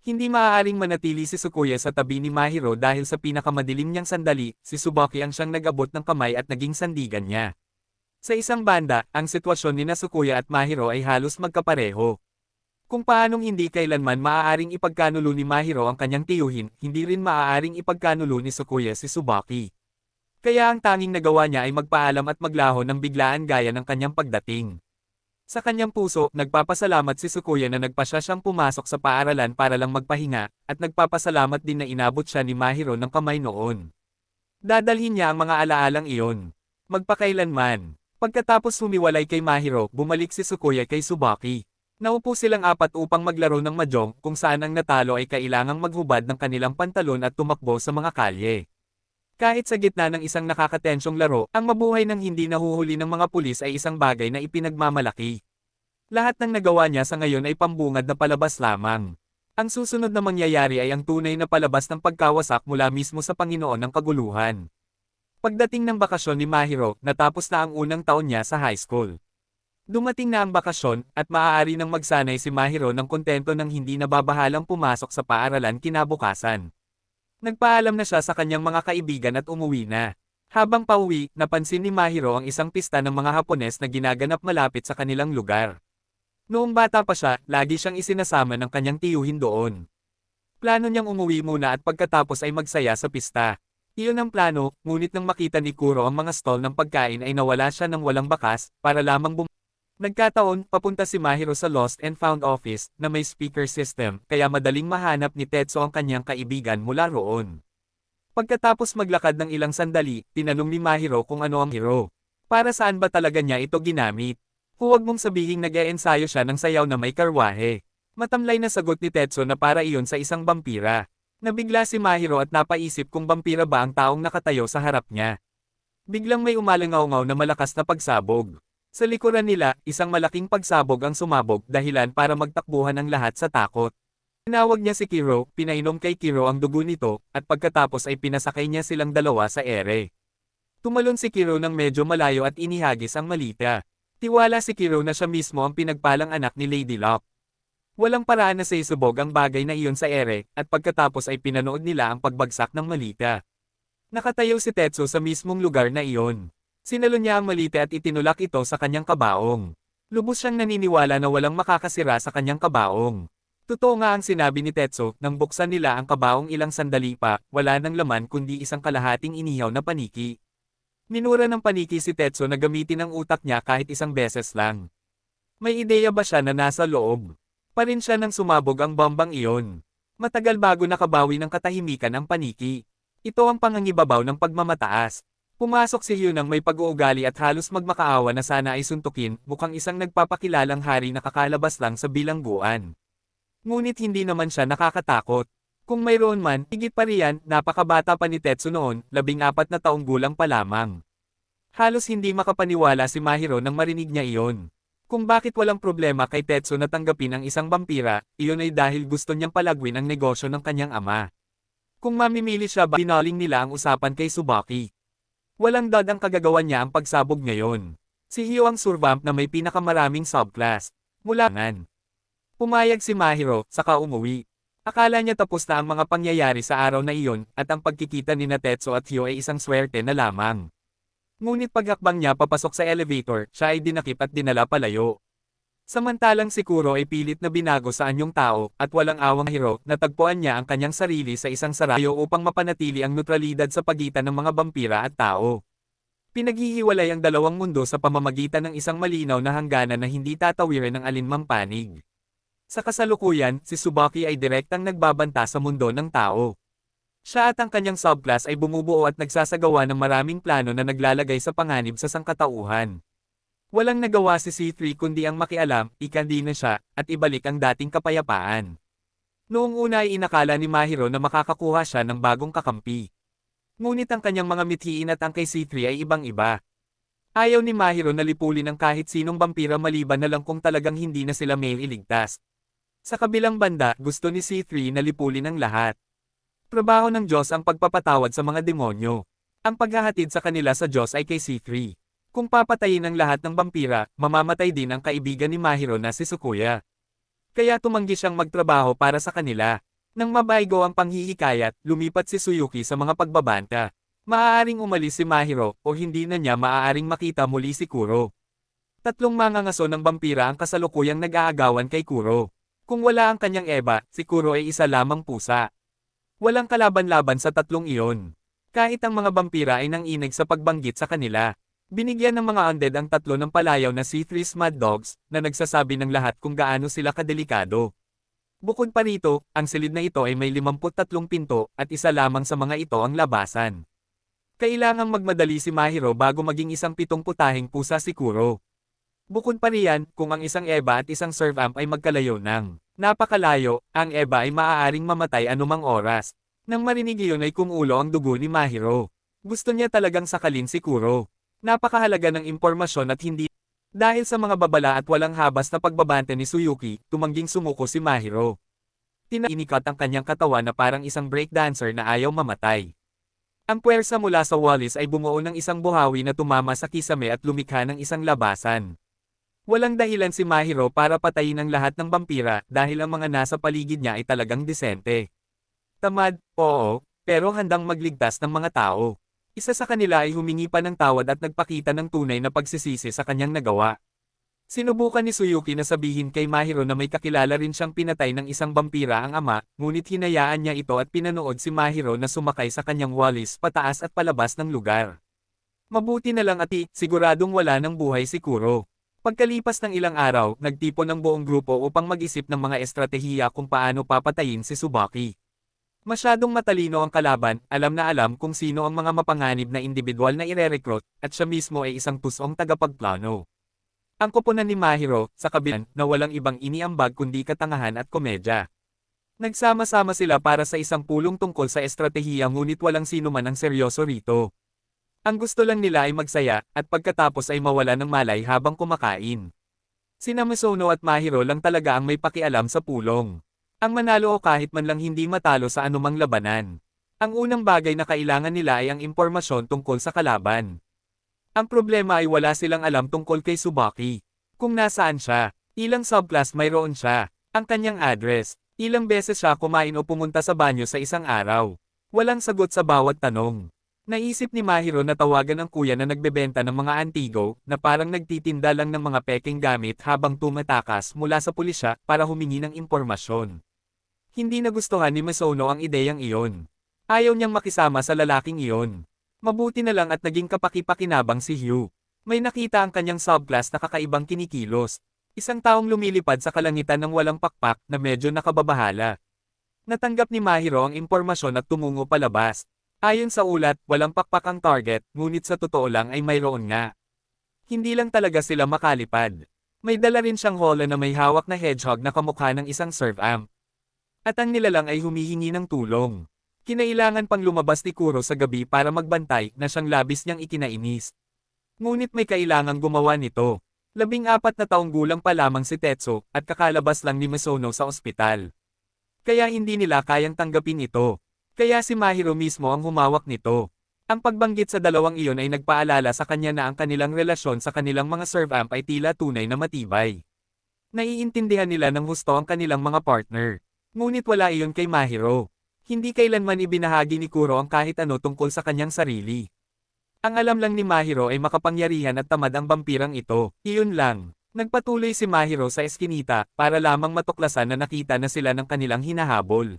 Hindi maaaring manatili si Tsukuya sa tabi ni Mahiro dahil sa pinakamadilim niyang sandali, si Tsubaki ang siyang nag-abot ng kamay at naging sandigan niya. Sa isang banda, ang sitwasyon ni Tsukuya at Mahiro ay halos magkapareho. Kung paanong hindi kailanman maaaring ipagkanulo ni Mahiro ang kanyang tiyuhin, hindi rin maaaring ipagkanulo ni Tsukuya si Tsubaki. Kaya ang tanging nagawa niya ay magpaalam at maglaho ng biglaan gaya ng kanyang pagdating. Sa kanyang puso, nagpapasalamat si Sukuya na nagpasya siyang pumasok sa paaralan para lang magpahinga, at nagpapasalamat din na inabot siya ni Mahiro ng kamay noon. Dadalhin niya ang mga alaalang iyon. Magpakailanman. Pagkatapos humiwalay kay Mahiro, bumalik si Sukuya kay Tsubaki. Naupo silang apat upang maglaro ng mahjong kung saan ang natalo ay kailangang maghubad ng kanilang pantalon at tumakbo sa mga kalye. Kahit sa gitna ng isang nakakatensyong laro, ang mabuhay ng hindi nahuhuli ng mga pulis ay isang bagay na ipinagmamalaki. Lahat ng nagawa niya sa ngayon ay pambungad na palabas lamang. Ang susunod na mangyayari ay ang tunay na palabas ng pagkawasak mula mismo sa Panginoon ng Kaguluhan. Pagdating ng bakasyon ni Mahiro, natapos na ang unang taon niya sa high school. Dumating na ang bakasyon, at maaari nang magsanay si Mahiro ng kontento nang hindi nababahalang pumasok sa paaralan kinabukasan. Nagpaalam na siya sa kanyang mga kaibigan at umuwi na. Habang pauwi, napansin ni Mahiro ang isang pista ng mga Hapones na ginaganap malapit sa kanilang lugar. Noong bata pa siya, lagi siyang isinasama ng kanyang tiyuhin doon. Plano niyang umuwi muna at pagkatapos ay magsaya sa pista. Iyon ang plano, ngunit nang makita ni Kuro ang mga stall ng pagkain ay nawala siya ng walang bakas, para lamang Nagkataon, papunta si Mahiro sa Lost and Found office, na may speaker system, kaya madaling mahanap ni Tetsu ang kanyang kaibigan mula roon. Pagkatapos maglakad ng ilang sandali, tinanong ni Mahiro kung ano ang hero. Para saan ba talaga niya ito ginamit? Huwag mong sabihing nag-e-ensayo siya ng sayaw na may karwahe. Matamlay na sagot ni Tetsu na para iyon sa isang vampira. Nabigla si Mahiro at napaisip kung vampira ba ang taong nakatayo sa harap niya. Biglang may umalangaw-ngaw na malakas na pagsabog. Sa likuran nila, isang malaking pagsabog ang sumabog dahilan para magtakbuhan ang lahat sa takot. Tinawag niya si Kiro, pinainom kay Kiro ang dugo nito, at pagkatapos ay pinasakay niya silang dalawa sa ere. Tumalon si Kiro ng medyo malayo at inihagis ang malita. Tiwala si Kiro na siya mismo ang pinagpalang anak ni Lady Luck. Walang paraan na sa isubog ang bagay na iyon sa ere, at pagkatapos ay pinanood nila ang pagbagsak ng malita. Nakatayo si Tetsu sa mismong lugar na iyon. Sinalon niya ang malite at itinulak ito sa kanyang kabaong. Lubos siyang naniniwala na walang makakasira sa kanyang kabaong. Totoo nga ang sinabi ni Tetsu, nang buksan nila ang kabaong ilang sandali pa, wala nang laman kundi isang kalahating inihaw na paniki. Minura ng paniki si Tetsu na gamitin ang utak niya kahit isang beses lang. May ideya ba siya na nasa loob? Pa rin siya nang sumabog ang bombang iyon. Matagal bago nakabawi ng katahimikan ang paniki. Ito ang pangangibabaw ng pagmamataas. Pumasok si Hyun ng may pag-uugali at halos magmakaawa na sana ay suntukin, mukhang isang nagpapakilalang hari na kakalabas lang sa bilangguan. Ngunit hindi naman siya nakakatakot. Kung mayroon man, higit pa riyan, napakabata pa ni Tetsu noon, 14 na taong gulang pa lamang. Halos hindi makapaniwala si Mahiro nang marinig niya iyon. Kung bakit walang problema kay Tetsu na tanggapin ang isang vampira, iyon ay dahil gusto niyang palagwin ang negosyo ng kanyang ama. Kung mamimili siya ba, binaling nila ang usapan kay Tsubaki. Walang dad ang kagagawan niya ang pagsabog ngayon. Si Hyo ang survamp na may pinakamaraming subclass. Mulangan. Pumayag si Mahiro, saka umuwi. Akala niya tapos na ang mga pangyayari sa araw na iyon, at ang pagkikita ni Tetsu at Hyo ay isang swerte na lamang. Ngunit paghakbang niya papasok sa elevator, siya ay dinakip at dinala palayo. Samantalang si Kuro ay pilit na binago sa anyong tao, at walang awang Hiro, natagpuan niya ang kanyang sarili sa isang sarayo upang mapanatili ang neutralidad sa pagitan ng mga vampira at tao. Pinaghihiwalay ang dalawang mundo sa pamamagitan ng isang malinaw na hangganan na hindi tatawirin ng alinmang panig. Sa kasalukuyan, si Tsubaki ay direktang nagbabanta sa mundo ng tao. Siya at ang kanyang subclass ay bumubuo at nagsasagawa ng maraming plano na naglalagay sa panganib sa sangkatauhan. Walang nagawa si C3 kundi ang makialam, ikandi na siya, at ibalik ang dating kapayapaan. Noong una ay inakala ni Mahiro na makakakuha siya ng bagong kakampi. Ngunit ang kanyang mga mithiin at ang kay C3 ay ibang-iba. Ayaw ni Mahiro na lipulin ang kahit sinong vampira maliban na lang kung talagang hindi na sila may iligtas. Sa kabilang banda, gusto ni C3 na lipulin ang lahat. Trabaho ng Diyos ang pagpapatawad sa mga demonyo. Ang paghahatid sa kanila sa Diyos ay kay C3. Kung papatayin ang lahat ng vampira, mamamatay din ang kaibigan ni Mahiro na si Sukuya. Kaya tumanggi siyang magtrabaho para sa kanila. Nang mabaygo ang panghihikayat, lumipat si Tsuyuki sa mga pagbabanta. Maaaring umalis si Mahiro, o hindi na niya maaaring makita muli si Kuro. Tatlong mangangaso ng vampira ang kasalukuyang nag-aagawan kay Kuro. Kung wala ang kanyang eba, si Kuro ay isa lamang pusa. Walang kalaban-laban sa tatlong iyon. Kahit ang mga vampira ay nanginig sa pagbanggit sa kanila. Binigyan ng mga undead ang tatlo ng palayaw na C3's Mad Dogs, na nagsasabi ng lahat kung gaano sila kadelikado. Bukod pa rito, ang silid na ito ay may 53 pinto, at isa lamang sa mga ito ang labasan. Kailangang magmadali si Mahiro bago maging isang pitong putahing pusa si Kuro. Bukod pa riyan, kung ang isang Eva at isang serve amp ay magkalayo ng napakalayo, ang Eva ay maaaring mamatay anumang oras. Nang marinig iyon ay kumulo ang dugo ni Mahiro. Gusto niya talagang sakalin si Kuro. Napakahalaga ng impormasyon at hindi. Dahil sa mga babala at walang habas na pagbabante ni Tsuyuki, tumangging sumuko si Mahiro. Inikat ang kanyang katawan na parang isang breakdancer na ayaw mamatay. Ang puwersa mula sa Walis ay bumuo ng isang buhawi na tumama sa kisame at lumikha ng isang labasan. Walang dahilan si Mahiro para patayin ang lahat ng vampira dahil ang mga nasa paligid niya ay talagang disente. Tamad, oo, pero handang magligtas ng mga tao. Isa sa kanila ay humingi pa ng tawad at nagpakita ng tunay na pagsisisi sa kanyang nagawa. Sinubukan ni Tsuyuki na sabihin kay Mahiro na may kakilala rin siyang pinatay ng isang vampira ang ama, ngunit hinayaan niya ito at pinanood si Mahiro na sumakay sa kanyang walis pataas at palabas ng lugar. Mabuti na lang at siguradong wala ng buhay si Kuro. Pagkalipas ng ilang araw, nagtipon ang buong grupo upang mag-isip ng mga estratehiya kung paano papatayin si Tsubaki. Masyadong matalino ang kalaban, alam na alam kung sino ang mga mapanganib na individual na ire-recruit, at siya mismo ay isang pusong tagapagplano. Ang koponan ni Mahiro, sa kabilang, na walang ibang iniambag kundi katangahan at komedya. Nagsama-sama sila para sa isang pulong tungkol sa estratehiya ngunit walang sino man ang seryoso rito. Ang gusto lang nila ay magsaya, at pagkatapos ay mawala ng malay habang kumakain. Sina Misono at Mahiro lang talaga ang may pakialam sa pulong. Ang manalo o kahit man lang hindi matalo sa anumang labanan. Ang unang bagay na kailangan nila ay ang impormasyon tungkol sa kalaban. Ang problema ay wala silang alam tungkol kay Tsubaki. Kung nasaan siya, ilang subclass mayroon siya, ang kanyang address, ilang beses siya kumain o pumunta sa banyo sa isang araw. Walang sagot sa bawat tanong. Naisip ni Mahiro na tawagan ang kuya na nagbebenta ng mga antigo, na parang nagtitinda lang ng mga peking gamit habang tumatakas mula sa pulisya para humingi ng impormasyon. Hindi nagustuhan ni Misono ang ideyang iyon. Ayaw niyang makisama sa lalaking iyon. Mabuti na lang at naging kapaki-pakinabang si Hugh. May nakita ang kanyang subclass na kakaibang kinikilos. Isang taong lumilipad sa kalangitan ng walang pakpak na medyo nakababahala. Natanggap ni Mahiro ang impormasyon at tumungo palabas. Ayon sa ulat, walang pakpak ang target, ngunit sa totoo lang ay mayroon nga. Hindi lang talaga sila makalipad. May dala rin siyang hola na may hawak na hedgehog na kamukha ng isang serve amp. At ang nilalang ay humihingi ng tulong. Kinailangan pang lumabas ni Kuro sa gabi para magbantay na siyang labis niyang ikinainis. Ngunit may kailangang gumawa nito. 14 na taong gulang pa lamang si Tetsu at kakalabas lang ni Misono sa ospital. Kaya hindi nila kayang tanggapin ito. Kaya si Mahiro mismo ang humawak nito. Ang pagbanggit sa dalawang iyon ay nagpaalala sa kanya na ang kanilang relasyon sa kanilang mga serve amp ay tila tunay na matibay. Naiintindihan nila ng husto ang kanilang mga partner. Ngunit wala iyon kay Mahiro. Hindi kailanman ibinahagi ni Kuro ang kahit ano tungkol sa kanyang sarili. Ang alam lang ni Mahiro ay makapangyarihan at tamad ang vampirang ito. Iyon lang. Nagpatuloy si Mahiro sa eskinita para lamang matuklasan na nakita na sila ng kanilang hinahabol.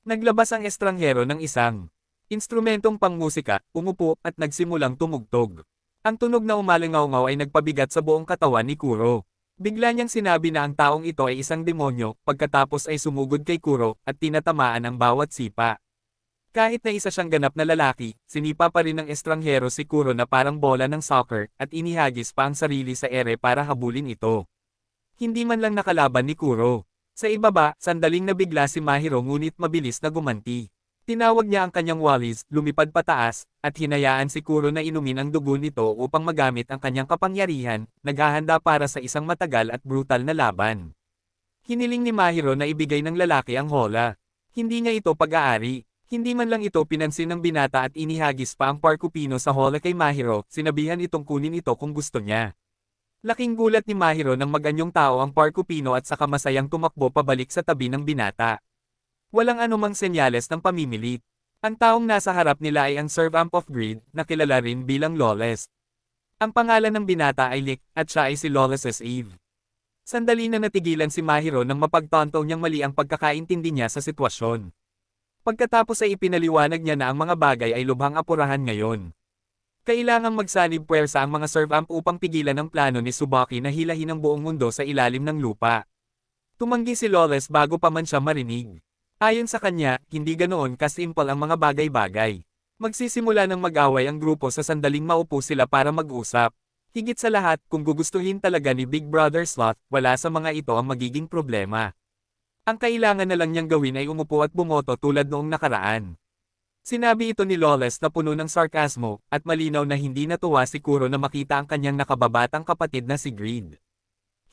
Naglabas ang estranghero ng isang instrumentong pangmusika, umupo at nagsimulang tumugtog. Ang tunog na umalingaw-ngaw ay nagpabigat sa buong katawan ni Kuro. Bigla niyang sinabi na ang taong ito ay isang demonyo, pagkatapos ay sumugod kay Kuro, at tinatamaan ang bawat sipa. Kahit na isa siyang ganap na lalaki, sinipa pa rin ng estranghero si Kuro na parang bola ng soccer, at inihagis pa ang sarili sa ere para habulin ito. Hindi man lang nakalaban ni Kuro. Sa ibaba, sandaling nabigla si Mahiro ngunit mabilis na gumanti. Tinawag niya ang kanyang walis, lumipad pataas, at hinayaan si Kuro na inumin ang dugo nito upang magamit ang kanyang kapangyarihan, naghahanda para sa isang matagal at brutal na laban. Hiniling ni Mahiro na ibigay ng lalaki ang hola. Hindi niya ito pag-aari. Hindi man lang ito pinansin ng binata at inihagis pa ang parkupino sa hola kay Mahiro, sinabihan itong kunin ito kung gusto niya. Laking gulat ni Mahiro nang maganyong tao ang parkupino at saka masayang tumakbo pabalik sa tabi ng binata. Walang anumang senyales ng pamimilit. Ang taong nasa harap nila ay ang Serve Amp of Greed, na kilala rin bilang Lawless. Ang pangalan ng binata ay Lick, at siya ay si Lawless's Eve. Sandali na natigilan si Mahiro nang mapagtanto niyang mali ang pagkakaintindi niya sa sitwasyon. Pagkatapos ay ipinaliwanag niya na ang mga bagay ay lubhang apurahan ngayon. Kailangang magsanib puwersa ang mga serve amp upang pigilan ang plano ni Tsubaki na hilahin ang buong mundo sa ilalim ng lupa. Tumanggi si Lawless bago pa man siya marinig. Ayon sa kanya, hindi ganoon kasimple ang mga bagay-bagay. Magsisimula ng mag-away ang grupo sa sandaling maupo sila para mag-usap. Higit sa lahat, kung gugustuhin talaga ni Big Brother Sloth, wala sa mga ito ang magiging problema. Ang kailangan na lang niyang gawin ay umupo at bumoto tulad noong nakaraan. Sinabi ito ni Lawless na puno ng sarkasmo, at malinaw na hindi natuwa si Kuro na makita ang kanyang nakababatang kapatid na si Greed.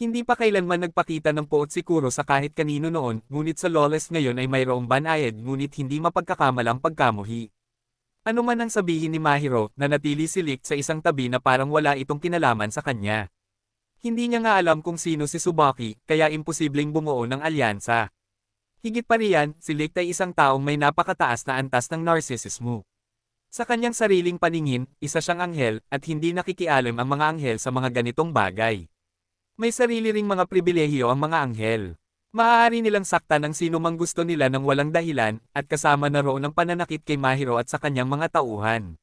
Hindi pa kailanman nagpakita ng poot si Kuro sa kahit kanino noon, ngunit sa Lawless ngayon ay mayroong banayad ngunit hindi mapagkakamalang pagkamuhi. Ano man ang sabihin ni Mahiro, nanatili si Lick sa isang tabi na parang wala itong kinalaman sa kanya. Hindi niya nga alam kung sino si Tsubaki, kaya imposibleng bumuo ng alyansa. Higit pa riyan, si Lick ay isang taong may napakataas na antas ng narsisismo. Sa kanyang sariling paningin, isa siyang anghel, at hindi nakikialam ang mga anghel sa mga ganitong bagay. May sarili ring mga pribilehiyo ang mga anghel. Maaari nilang saktan ang sino mang gusto nila ng walang dahilan, at kasama na roon ang pananakit kay Mahiro at sa kanyang mga tauhan.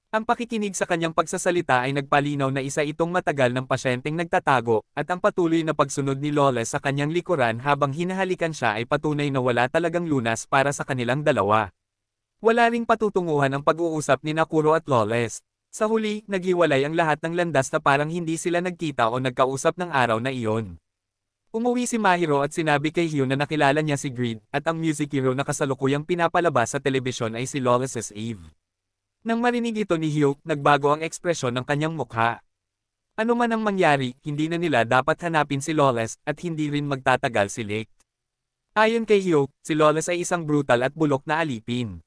Ang pakikinig sa kanyang pagsasalita ay nagpalinaw na isa itong matagal ng pasyenteng nagtatago, at ang patuloy na pagsunod ni Lawless sa kanyang likuran habang hinahalikan siya ay patunay na wala talagang lunas para sa kanilang dalawa. Wala ring patutunguhan ang pag-uusap ni Kuro at Lawless. Sa huli, naghiwalay ang lahat ng landas na parang hindi sila nagkita o nagkausap ng araw na iyon. Umuwi si Mahiro at sinabi kay Hugh na nakilala niya si Greed, at ang music hero na kasalukuyang pinapalabas sa telebisyon ay si Lawless's Eve. Nang marinig ito ni Hugh, nagbago ang ekspresyon ng kanyang mukha. Ano man ang mangyari, hindi na nila dapat hanapin si Lawless, at hindi rin magtatagal si Lick. Ayon kay Hugh, si Lawless ay isang brutal at bulok na alipin.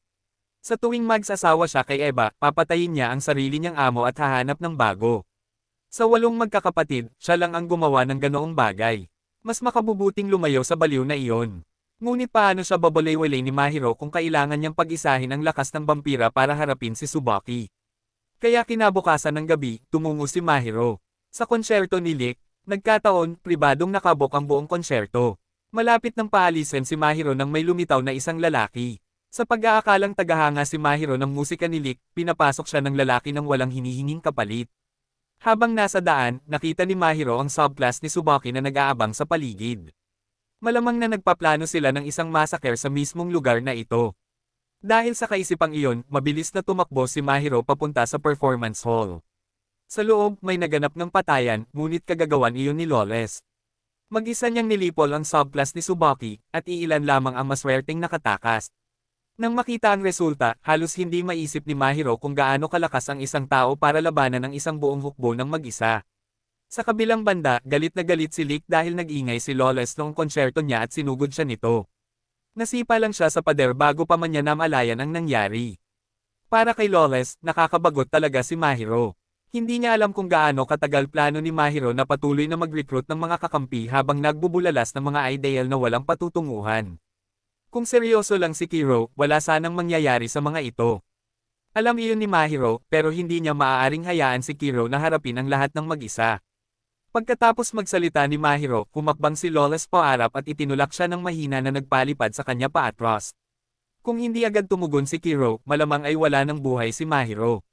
Sa tuwing magsasawa siya kay Eva, papatayin niya ang sarili niyang amo at hahanap ng bago. Sa 8 magkakapatid, siya lang ang gumawa ng ganoong bagay. Mas makabubuting lumayo sa baliw na iyon. Ngunit paano siya babalay-walay ni Mahiro kung kailangan niyang pag-isahin ang lakas ng vampira para harapin si Tsubaki? Kaya kinabukasan ng gabi, tumungo si Mahiro. Sa konsyerto ni Lick, nagkataon, pribadong nakabok ang buong konsyerto. Malapit ng paalisin si Mahiro nang may lumitaw na isang lalaki. Sa pag-aakalang tagahanga si Mahiro ng musika ni Lick, pinapasok siya ng lalaki ng walang hinihinging kapalit. Habang nasa daan, nakita ni Mahiro ang subclass ni Tsubaki na nag-aabang sa paligid. Malamang na nagpaplano sila ng isang massacre sa mismong lugar na ito. Dahil sa kaisipang iyon, mabilis na tumakbo si Mahiro papunta sa performance hall. Sa loob, may naganap ng patayan, ngunit kagagawan iyon ni Lawless. Mag-isa niyang nilipol ang subclass ni Tsubaki, at iilan lamang ang maswerteng nakatakas. Nang makita ang resulta, halos hindi maisip ni Mahiro kung gaano kalakas ang isang tao para labanan ang isang buong hukbo ng mag-isa. Sa kabilang banda, galit na galit si Lick dahil nag-ingay si Lawless noong konsyerto niya at sinugod siya nito. Nasipa lang siya sa pader bago pa man niya namalayan ang nangyari. Para kay Lawless, nakakabagot talaga si Mahiro. Hindi niya alam kung gaano katagal plano ni Mahiro na patuloy na mag-recruit ng mga kakampi habang nagbubulalas ng mga ideal na walang patutunguhan. Kung seryoso lang si Kiro, wala sanang mangyayari sa mga ito. Alam iyon ni Mahiro, pero hindi niya maaaring hayaan si Kiro na harapin ang lahat ng mag-isa. Pagkatapos magsalita ni Mahiro, humakbang si Lawless paarap at itinulak siya ng mahina na nagpalipad sa kanya paatras. Kung hindi agad tumugon si Kiro, malamang ay wala ng buhay si Mahiro.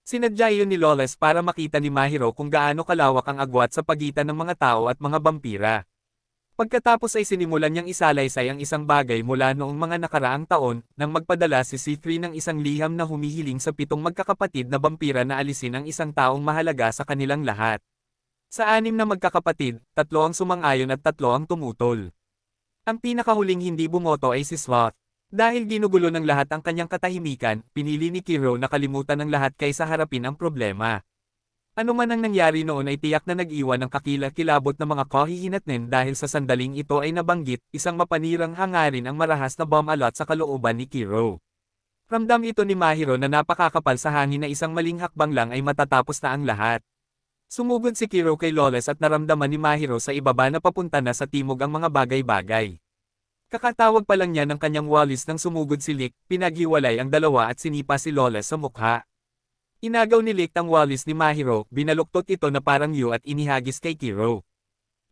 Sinadya iyon ni Lawless para makita ni Mahiro kung gaano kalawak ang agwat sa pagitan ng mga tao at mga vampira. Pagkatapos ay sinimulan niyang isalaysay ang isang bagay mula noong mga nakaraang taon, nang magpadala si C3 ng isang liham na humihiling sa 7 magkakapatid na vampira na alisin ang isang taong mahalaga sa kanilang lahat. Sa 6 na magkakapatid, 3 ang sumang-ayon at 3 ang tumutol. Ang pinakahuling hindi bumoto ay si Sloth. Dahil ginugulo ng lahat ang kanyang katahimikan, pinili ni Kiro na kalimutan ng lahat kaysa harapin ang problema. Ano man ang nangyari noon ay tiyak na nag-iwan ng kakilakilabot na mga kahihinatnin dahil sa sandaling ito ay nabanggit, isang mapanirang hangarin ang marahas na bomb alot sa kalooban ni Kiro. Ramdam ito ni Mahiro na napakakapal sa hangin na isang maling hakbang lang ay matatapos na ang lahat. Sumugod si Kiro kay Lawless at naramdaman ni Mahiro sa ibaba na papunta na sa timog ang mga bagay-bagay. Kakatawag pa lang niya ng kanyang walis nang sumugod si Lick, pinaghiwalay ang dalawa at sinipa si Lawless sa mukha. Inagaw ni Lick ang walis ni Mahiro, binaluktot ito na parang yu at inihagis kay Kiro.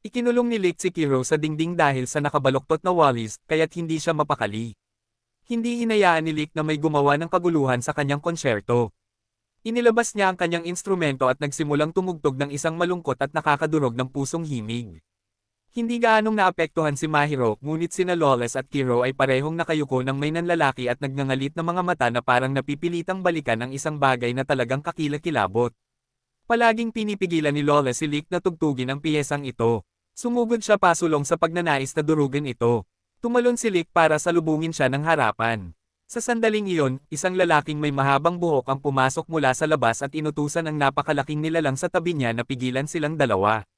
Ikinulong ni Lick si Kiro sa dingding dahil sa nakabaluktot na walis, kaya't hindi siya mapakali. Hindi hinayaan ni Lick na may gumawa ng kaguluhan sa kanyang konsyerto. Inilabas niya ang kanyang instrumento at nagsimulang tumugtog ng isang malungkot at nakakadurog ng pusong himig. Hindi gaanong naapektuhan si Mahiro, ngunit sina Lawless at Kiro ay parehong nakayuko ng may nanlalaki at nagngangalit na mga mata na parang napipilitang balikan ang isang bagay na talagang kakilakilabot. Palaging pinipigilan ni Lawless si Lick na tugtugin ang piyesang ito. Sumugod siya pasulong sa pagnanais na durugin ito. Tumalon si Lick para salubungin siya ng harapan. Sa sandaling iyon, isang lalaking may mahabang buhok ang pumasok mula sa labas at inutusan ang napakalaking nilalang sa tabi niya na pigilan silang dalawa.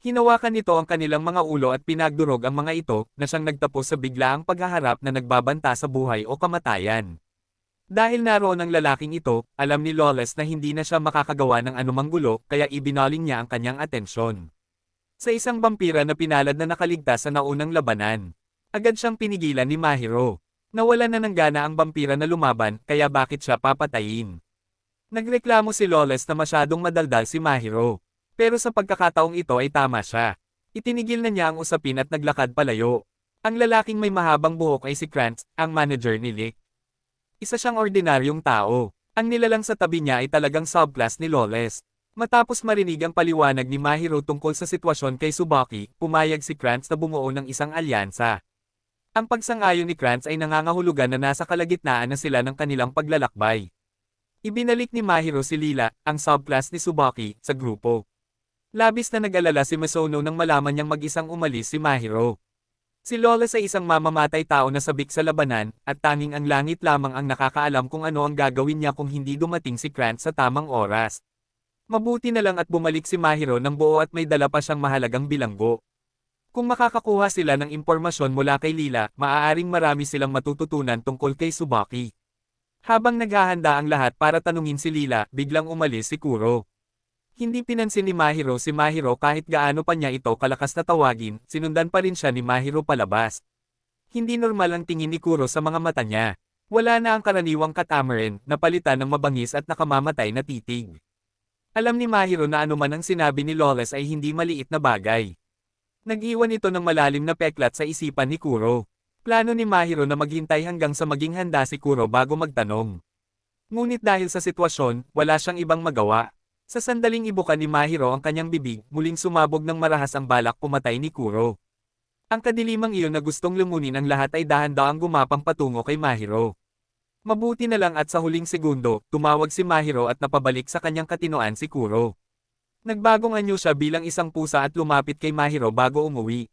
Hinawakan nito ang kanilang mga ulo at pinagdurog ang mga ito na siyang nagtapos sa biglaang paghaharap na nagbabanta sa buhay o kamatayan. Dahil naroon ang lalaking ito, alam ni Lawless na hindi na siya makakagawa ng anumang gulo kaya ibinaling niya ang kanyang atensyon sa isang vampira na pinalad na nakaligtas sa naunang labanan. Agad siyang pinigilan ni Mahiro. Nawalan na ng gana ang vampira na lumaban, kaya bakit siya papatayin? Nagreklamo si Lawless na masyadong madaldal si Mahiro. Pero sa pagkakataong ito ay tama siya. Itinigil na niya ang usapin at naglakad palayo. Ang lalaking may mahabang buhok ay si Krantz, ang manager ni Lick. Isa siyang ordinaryong tao. Ang nilalang sa tabi niya ay talagang subclass ni Lawless. Matapos marinig ang paliwanag ni Mahiro tungkol sa sitwasyon kay Tsubaki, pumayag si Krantz na bumuo ng isang alyansa. Ang pagsang-ayon ni Krantz ay nangangahulugan na nasa kalagitnaan na sila ng kanilang paglalakbay. Ibinalik ni Mahiro si Lila, ang subclass ni Tsubaki, sa grupo. Labis na nag-alala si Misono nang malaman niyang mag-isang umalis si Mahiro. Si Lawless ay isang mamamatay tao na sabik sa labanan, at tanging ang langit lamang ang nakakaalam kung ano ang gagawin niya kung hindi dumating si Krantz sa tamang oras. Mabuti na lang at bumalik si Mahiro ng buo at may dala pa siyang mahalagang bilanggo. Kung makakakuha sila ng impormasyon mula kay Lila, maaaring marami silang matututunan tungkol kay Tsubaki. Habang naghahanda ang lahat para tanungin si Lila, biglang umalis si Kuro. Hindi pinansin ni Mahiro si Mahiro kahit gaano pa niya ito kalakas na tawagin, sinundan pa rin siya ni Mahiro palabas. Hindi normal ang tingin ni Kuro sa mga mata niya. Wala na ang karaniwang katamarin, napalitan ng mabangis at nakamamatay na titig. Alam ni Mahiro na anuman ang sinabi ni Lawless ay hindi maliit na bagay. Nag-iwan ito ng malalim na peklat sa isipan ni Kuro. Plano ni Mahiro na maghintay hanggang sa maging handa si Kuro bago magtanong. Ngunit dahil sa sitwasyon, wala siyang ibang magawa. Sa sandaling ibukan ni Mahiro ang kanyang bibig, muling sumabog ng marahas ang balak pumatay ni Kuro. Ang kadilimang iyon na gustong lumunin ang lahat ay dahan-daang gumapang patungo kay Mahiro. Mabuti na lang at sa huling segundo, tumawag si Mahiro at napabalik sa kanyang katinoan si Kuro. Nagbagong anyo siya bilang isang pusa at lumapit kay Mahiro bago umuwi.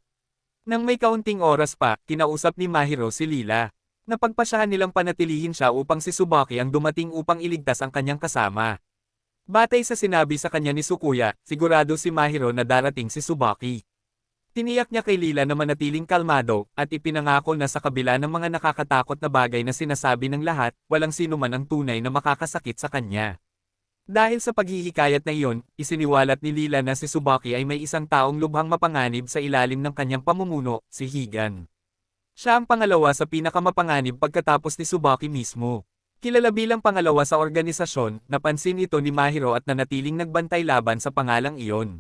Nang may kaunting oras pa, kinausap ni Mahiro si Lila. Napagpasyahan nilang panatilihin siya upang si Tsubaki ang dumating upang iligtas ang kanyang kasama. Batay sa sinabi sa kanya ni Tsukuya, sigurado si Mahiro na darating si Tsubaki. Tiniyak niya kay Lila na manatiling kalmado, at ipinangako na sa kabila ng mga nakakatakot na bagay na sinasabi ng lahat, walang sino man ang tunay na makakasakit sa kanya. Dahil sa paghihikayat na iyon, isiniwalat ni Lila na si Tsubaki ay may isang taong lubhang mapanganib sa ilalim ng kanyang pamumuno, si Higan. Siya ang pangalawa sa pinakamapanganib pagkatapos ni Tsubaki mismo. Kilala bilang pangalawa sa organisasyon, napansin ito ni Mahiro at nanatiling nagbantay laban sa pangalang iyon.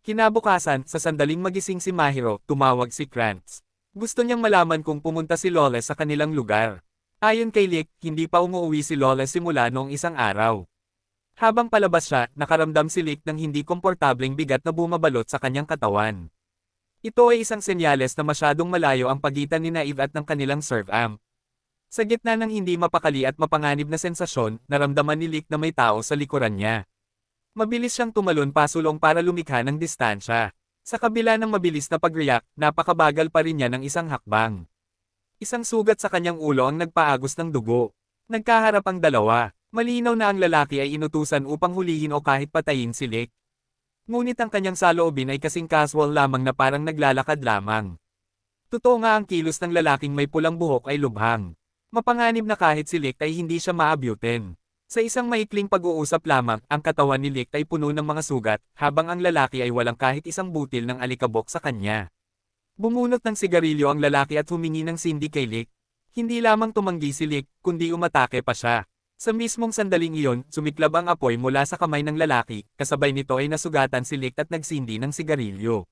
Kinabukasan, sa sandaling magising si Mahiro, tumawag si Krantz. Gusto niyang malaman kung pumunta si Lawless sa kanilang lugar. Ayon kay Lick, hindi pa umuwi si Lawless simula noong isang araw. Habang palabas siya, nakaramdam si Lick ng hindi komportableng bigat na bumabalot sa kanyang katawan. Ito ay isang senyales na masyadong malayo ang pagitan ni Naive at ng kanilang serve amp. Sa gitna ng hindi mapakali at mapanganib na sensasyon, naramdaman ni Lick na may tao sa likuran niya. Mabilis siyang tumalon pasulong para lumikha ng distansya. Sa kabila ng mabilis na pag-react, napakabagal pa rin niya ng isang hakbang. Isang sugat sa kanyang ulo ang nagpaagos ng dugo. Nagkaharap ang dalawa. Malinaw na ang lalaki ay inutusan upang hulihin o kahit patayin si Lick. Ngunit ang kanyang saloobin ay kasing casual lamang na parang naglalakad lamang. Totoo nga ang kilos ng lalaking may pulang buhok ay lubhang. Mapanganib na kahit si Lick ay hindi siya maabutin. Sa isang maikling pag-uusap lamang, ang katawan ni Lick ay puno ng mga sugat, habang ang lalaki ay walang kahit isang butil ng alikabok sa kanya. Bumunot ng sigarilyo ang lalaki at humingi ng sindi kay Lick. Hindi lamang tumanggi si Lick, kundi umatake pa siya. Sa mismong sandaling iyon, sumiklab ang apoy mula sa kamay ng lalaki, kasabay nito ay nasugatan si Lick at nagsindi ng sigarilyo.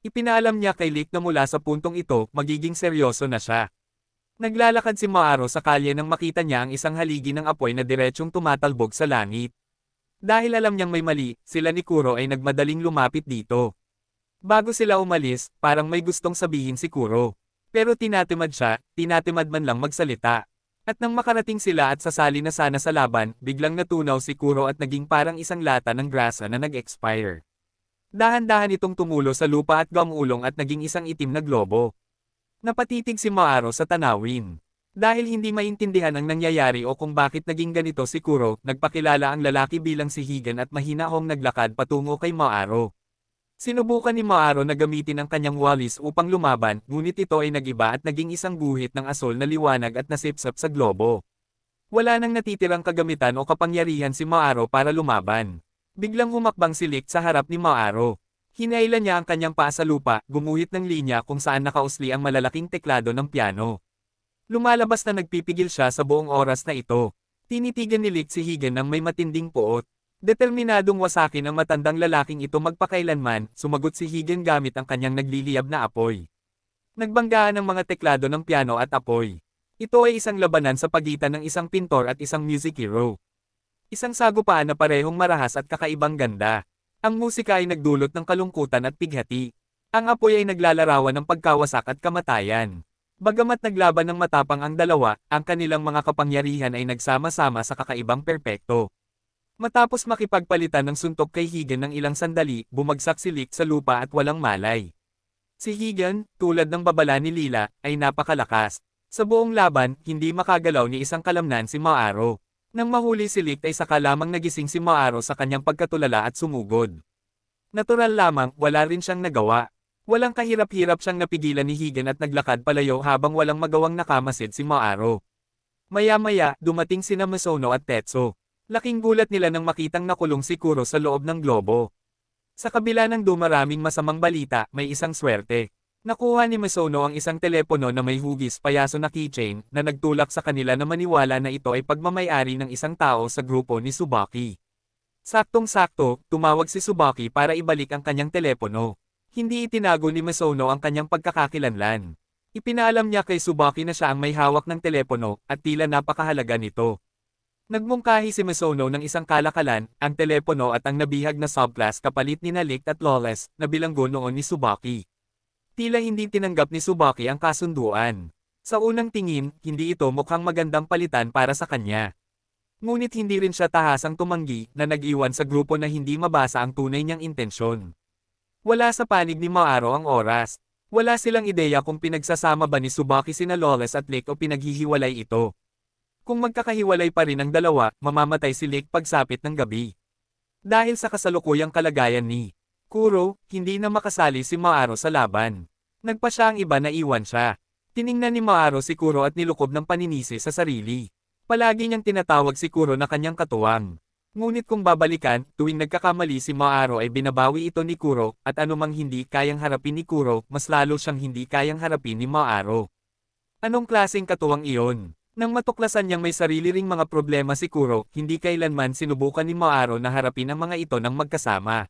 Ipinaalam niya kay Lick na mula sa puntong ito, magiging seryoso na siya. Naglalakad si Maaro sa kalye nang makita niya ang isang haligi ng apoy na diretsyong tumatalbog sa langit. Dahil alam niyang may mali, sila ni Kuro ay nagmadaling lumapit dito. Bago sila umalis, parang may gustong sabihin si Kuro. Pero tinatimad siya, tinatimad man lang magsalita. At nang makarating sila at sasali na sana sa laban, biglang natunaw si Kuro at naging parang isang lata ng grasa na nag-expire. Dahan-dahan itong tumulo sa lupa at gumulong at naging isang itim na globo. Napatitig si Maaro sa tanawin. Dahil hindi maintindihan ang nangyayari o kung bakit naging ganito si Kuro, nagpakilala ang lalaki bilang si Higan at mahinahong naglakad patungo kay Maaro. Sinubukan ni Maaro na gamitin ang kanyang walis upang lumaban, ngunit ito ay nagiba at naging isang guhit ng asol na liwanag at nasipsap sa globo. Wala nang natitirang kagamitan o kapangyarihan si Maaro para lumaban. Biglang humakbang si Lick sa harap ni Maaro. Hinailan niya ang kanyang paa sa lupa, gumuhit ng linya kung saan nakausli ang malalaking teklado ng piano. Lumalabas na nagpipigil siya sa buong oras na ito. Tinitigan ni Lick si Higan ng may matinding puot. Determinadong wasakin ang matandang lalaking ito magpakailanman, sumagot si Higan gamit ang kanyang nagliliyab na apoy. Nagbanggaan ang mga teklado ng piano at apoy. Ito ay isang labanan sa pagitan ng isang pintor at isang music hero. Isang sagupaan na parehong marahas at kakaibang ganda. Ang musika ay nagdulot ng kalungkutan at pighati. Ang apoy ay naglalarawan ng pagkawasak at kamatayan. Bagamat naglaban ng matapang ang dalawa, ang kanilang mga kapangyarihan ay nagsama-sama sa kakaibang perpekto. Matapos makipagpalitan ng suntok kay Higan ng ilang sandali, bumagsak si Lick sa lupa at walang malay. Si Higan, tulad ng babala ni Lila, ay napakalakas. Sa buong laban, hindi makagalaw ni isang kalamnan si Maaro. Nang mahuli si Lick ay saka lamang nagising si Maaro sa kanyang pagkatulala at sumugod. Natural lamang, wala rin siyang nagawa. Walang kahirap-hirap siyang napigilan ni Higan at naglakad palayo habang walang magawang nakamasid si Maaro. Maya-maya, dumating sina Misono at Tetsu. Laking gulat nila nang makitang nakulong si Kuro sa loob ng globo. Sa kabila ng dumaraming masamang balita, may isang swerte. Nakuha ni Misono ang isang telepono na may hugis payaso na keychain na nagtulak sa kanila na maniwala na ito ay pagmamayari ng isang tao sa grupo ni Tsubaki. Saktong-sakto, tumawag si Tsubaki para ibalik ang kanyang telepono. Hindi itinago ni Misono ang kanyang pagkakakilanlan. Ipinaalam niya kay Tsubaki na siya ang may hawak ng telepono at tila napakahalaga nito. Nagmungkahi si Misono ng isang kalakalan, ang telepono at ang nabihag na subclass kapalit ni Lick at Lawless na bilanggo noon ni Tsubaki. Tila hindi tinanggap ni Tsubaki ang kasunduan. Sa unang tingin, hindi ito mukhang magandang palitan para sa kanya. Ngunit hindi rin siya tahasang tumanggi na nag-iwan sa grupo na hindi mabasa ang tunay niyang intensyon. Wala sa panig ni Maaro ang oras. Wala silang ideya kung pinagsasama ba ni Tsubaki sina Lawless at Lick o pinaghihiwalay ito. Kung magkakahiwalay pa rin ang dalawa, mamamatay si Lick pagsapit ng gabi. Dahil sa kasalukuyang kalagayan ni Kuro, hindi na makasali si Maaro sa laban. Nagpa siya ang iba na iwan siya. Tiningnan ni Maaro si Kuro at nilukob ng paninisi sa sarili. Palagi niyang tinatawag si Kuro na kanyang katuwang. Ngunit kung babalikan, tuwing nagkakamali si Maaro ay binabawi ito ni Kuro, at anumang hindi kayang harapin ni Kuro, mas lalo siyang hindi kayang harapin ni Maaro. Anong klaseng katuwang iyon? Nang matuklasan niyang may sarili ring mga problema si Kuro, hindi kailanman sinubukan ni Maaro na harapin ang mga ito ng magkasama.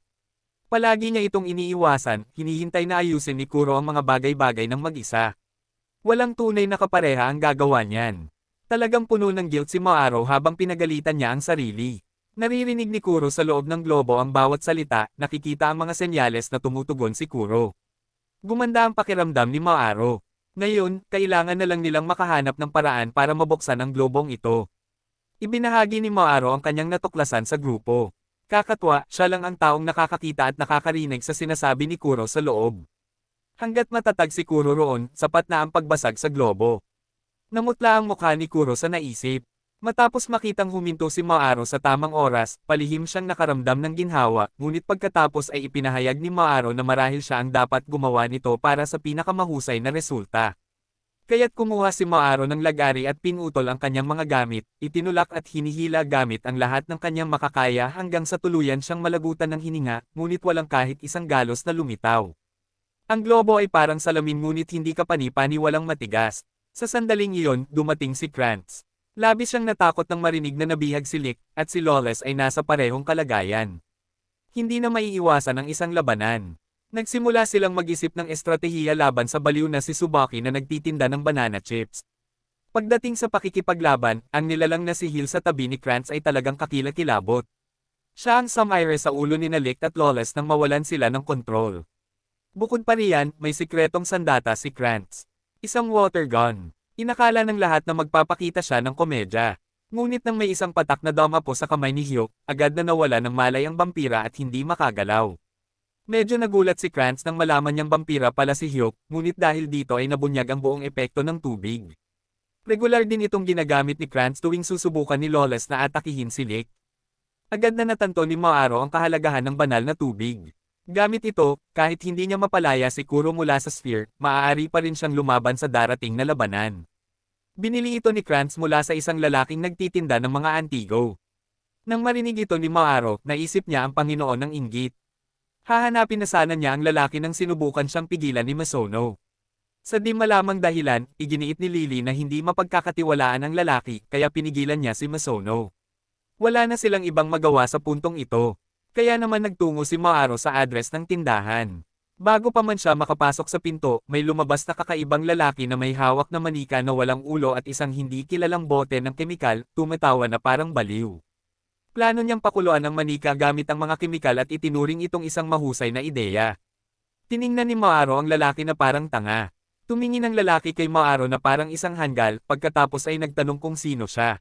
Palagi niya itong iniiwasan, hinihintay na ayusin ni Kuro ang mga bagay-bagay ng mag-isa. Walang tunay na kapareha ang gagawa niyan. Talagang puno ng guilt si Maaro habang pinagalitan niya ang sarili. Naririnig ni Kuro sa loob ng globo ang bawat salita, nakikita ang mga senyales na tumutugon si Kuro. Gumanda ang pakiramdam ni Maaro. Ngayon, kailangan na lang nilang makahanap ng paraan para mabuksan ang globong ito. Ibinahagi ni Maaro ang kanyang natuklasan sa grupo. Kakatwa, siya lang ang taong nakakakita at nakakarinig sa sinasabi ni Kuro sa loob. Hanggat matatag si Kuro roon, sapat na ang pagbasag sa globo. Namutla ang mukha ni Kuro sa naisip. Matapos makitang huminto si Maaro sa tamang oras, palihim siyang nakaramdam ng ginhawa, ngunit pagkatapos ay ipinahayag ni Maaro na marahil siya ang dapat gumawa nito para sa pinakamahusay na resulta. Kaya't kumuha si Maaro ng lagari at pinutol ang kanyang mga gamit, itinulak at hinihila gamit ang lahat ng kanyang makakaya hanggang sa tuluyan siyang malagutan ng hininga, ngunit walang kahit isang galos na lumitaw. Ang globo ay parang salamin ngunit hindi kapani-paniwalang matigas. Sa sandaling iyon, dumating si Krantz. Labis siyang natakot nang marinig na nabihag si Lick, at si Lawless ay nasa parehong kalagayan. Hindi na maiiwasan ang isang labanan. Nagsimula silang mag-isip ng estratehiya laban sa baliw na si Tsubaki na nagtitinda ng banana chips. Pagdating sa pakikipaglaban, ang nilalang na si Hill sa tabi ni Krantz ay talagang kakilakilabot. Siya ang sumaire sa ulo ni Licht at Lawless nang mawalan sila ng kontrol. Bukod pa riyan, may sikretong sandata si Krantz. Isang water gun. Inakala ng lahat na magpapakita siya ng komedya. Ngunit nang may isang patak na damapo sa kamay ni Hyuk, agad na nawala ng malay ang vampira at hindi makagalaw. Medyo nagulat si Krantz nang malaman niyang vampira pala si Hyuk, ngunit dahil dito ay nabunyag ang buong epekto ng tubig. Regular din itong ginagamit ni Krantz tuwing susubukan ni Lawless na atakihin si Licht. Agad na natanto ni Maaro ang kahalagahan ng banal na tubig. Gamit ito, kahit hindi niya mapalaya si Kuro mula sa sphere, maaari pa rin siyang lumaban sa darating na labanan. Binili ito ni Krantz mula sa isang lalaking nagtitinda ng mga antigo. Nang marinig ito ni Maaro, naisip niya ang Panginoon ng inggit. Hahanapin na sana niya ang lalaki nang sinubukan siyang pigilan ni Misono. Sa di malamang dahilan, iginiit ni Lily na hindi mapagkakatiwalaan ang lalaki, kaya pinigilan niya si Misono. Wala na silang ibang magawa sa puntong ito. Kaya naman nagtungo si Maaro sa address ng tindahan. Bago pa man siya makapasok sa pinto, may lumabas na kakaibang lalaki na may hawak na manika na walang ulo at isang hindi kilalang bote ng kemikal, tumatawa na parang baliw. Plano niyang pakuluan ang manika gamit ang mga kemikal at itinuring itong isang mahusay na ideya. Tiningnan ni Maaro ang lalaki na parang tanga. Tumingin ang lalaki kay Maaro na parang isang hanggal, pagkatapos ay nagtanong kung sino siya.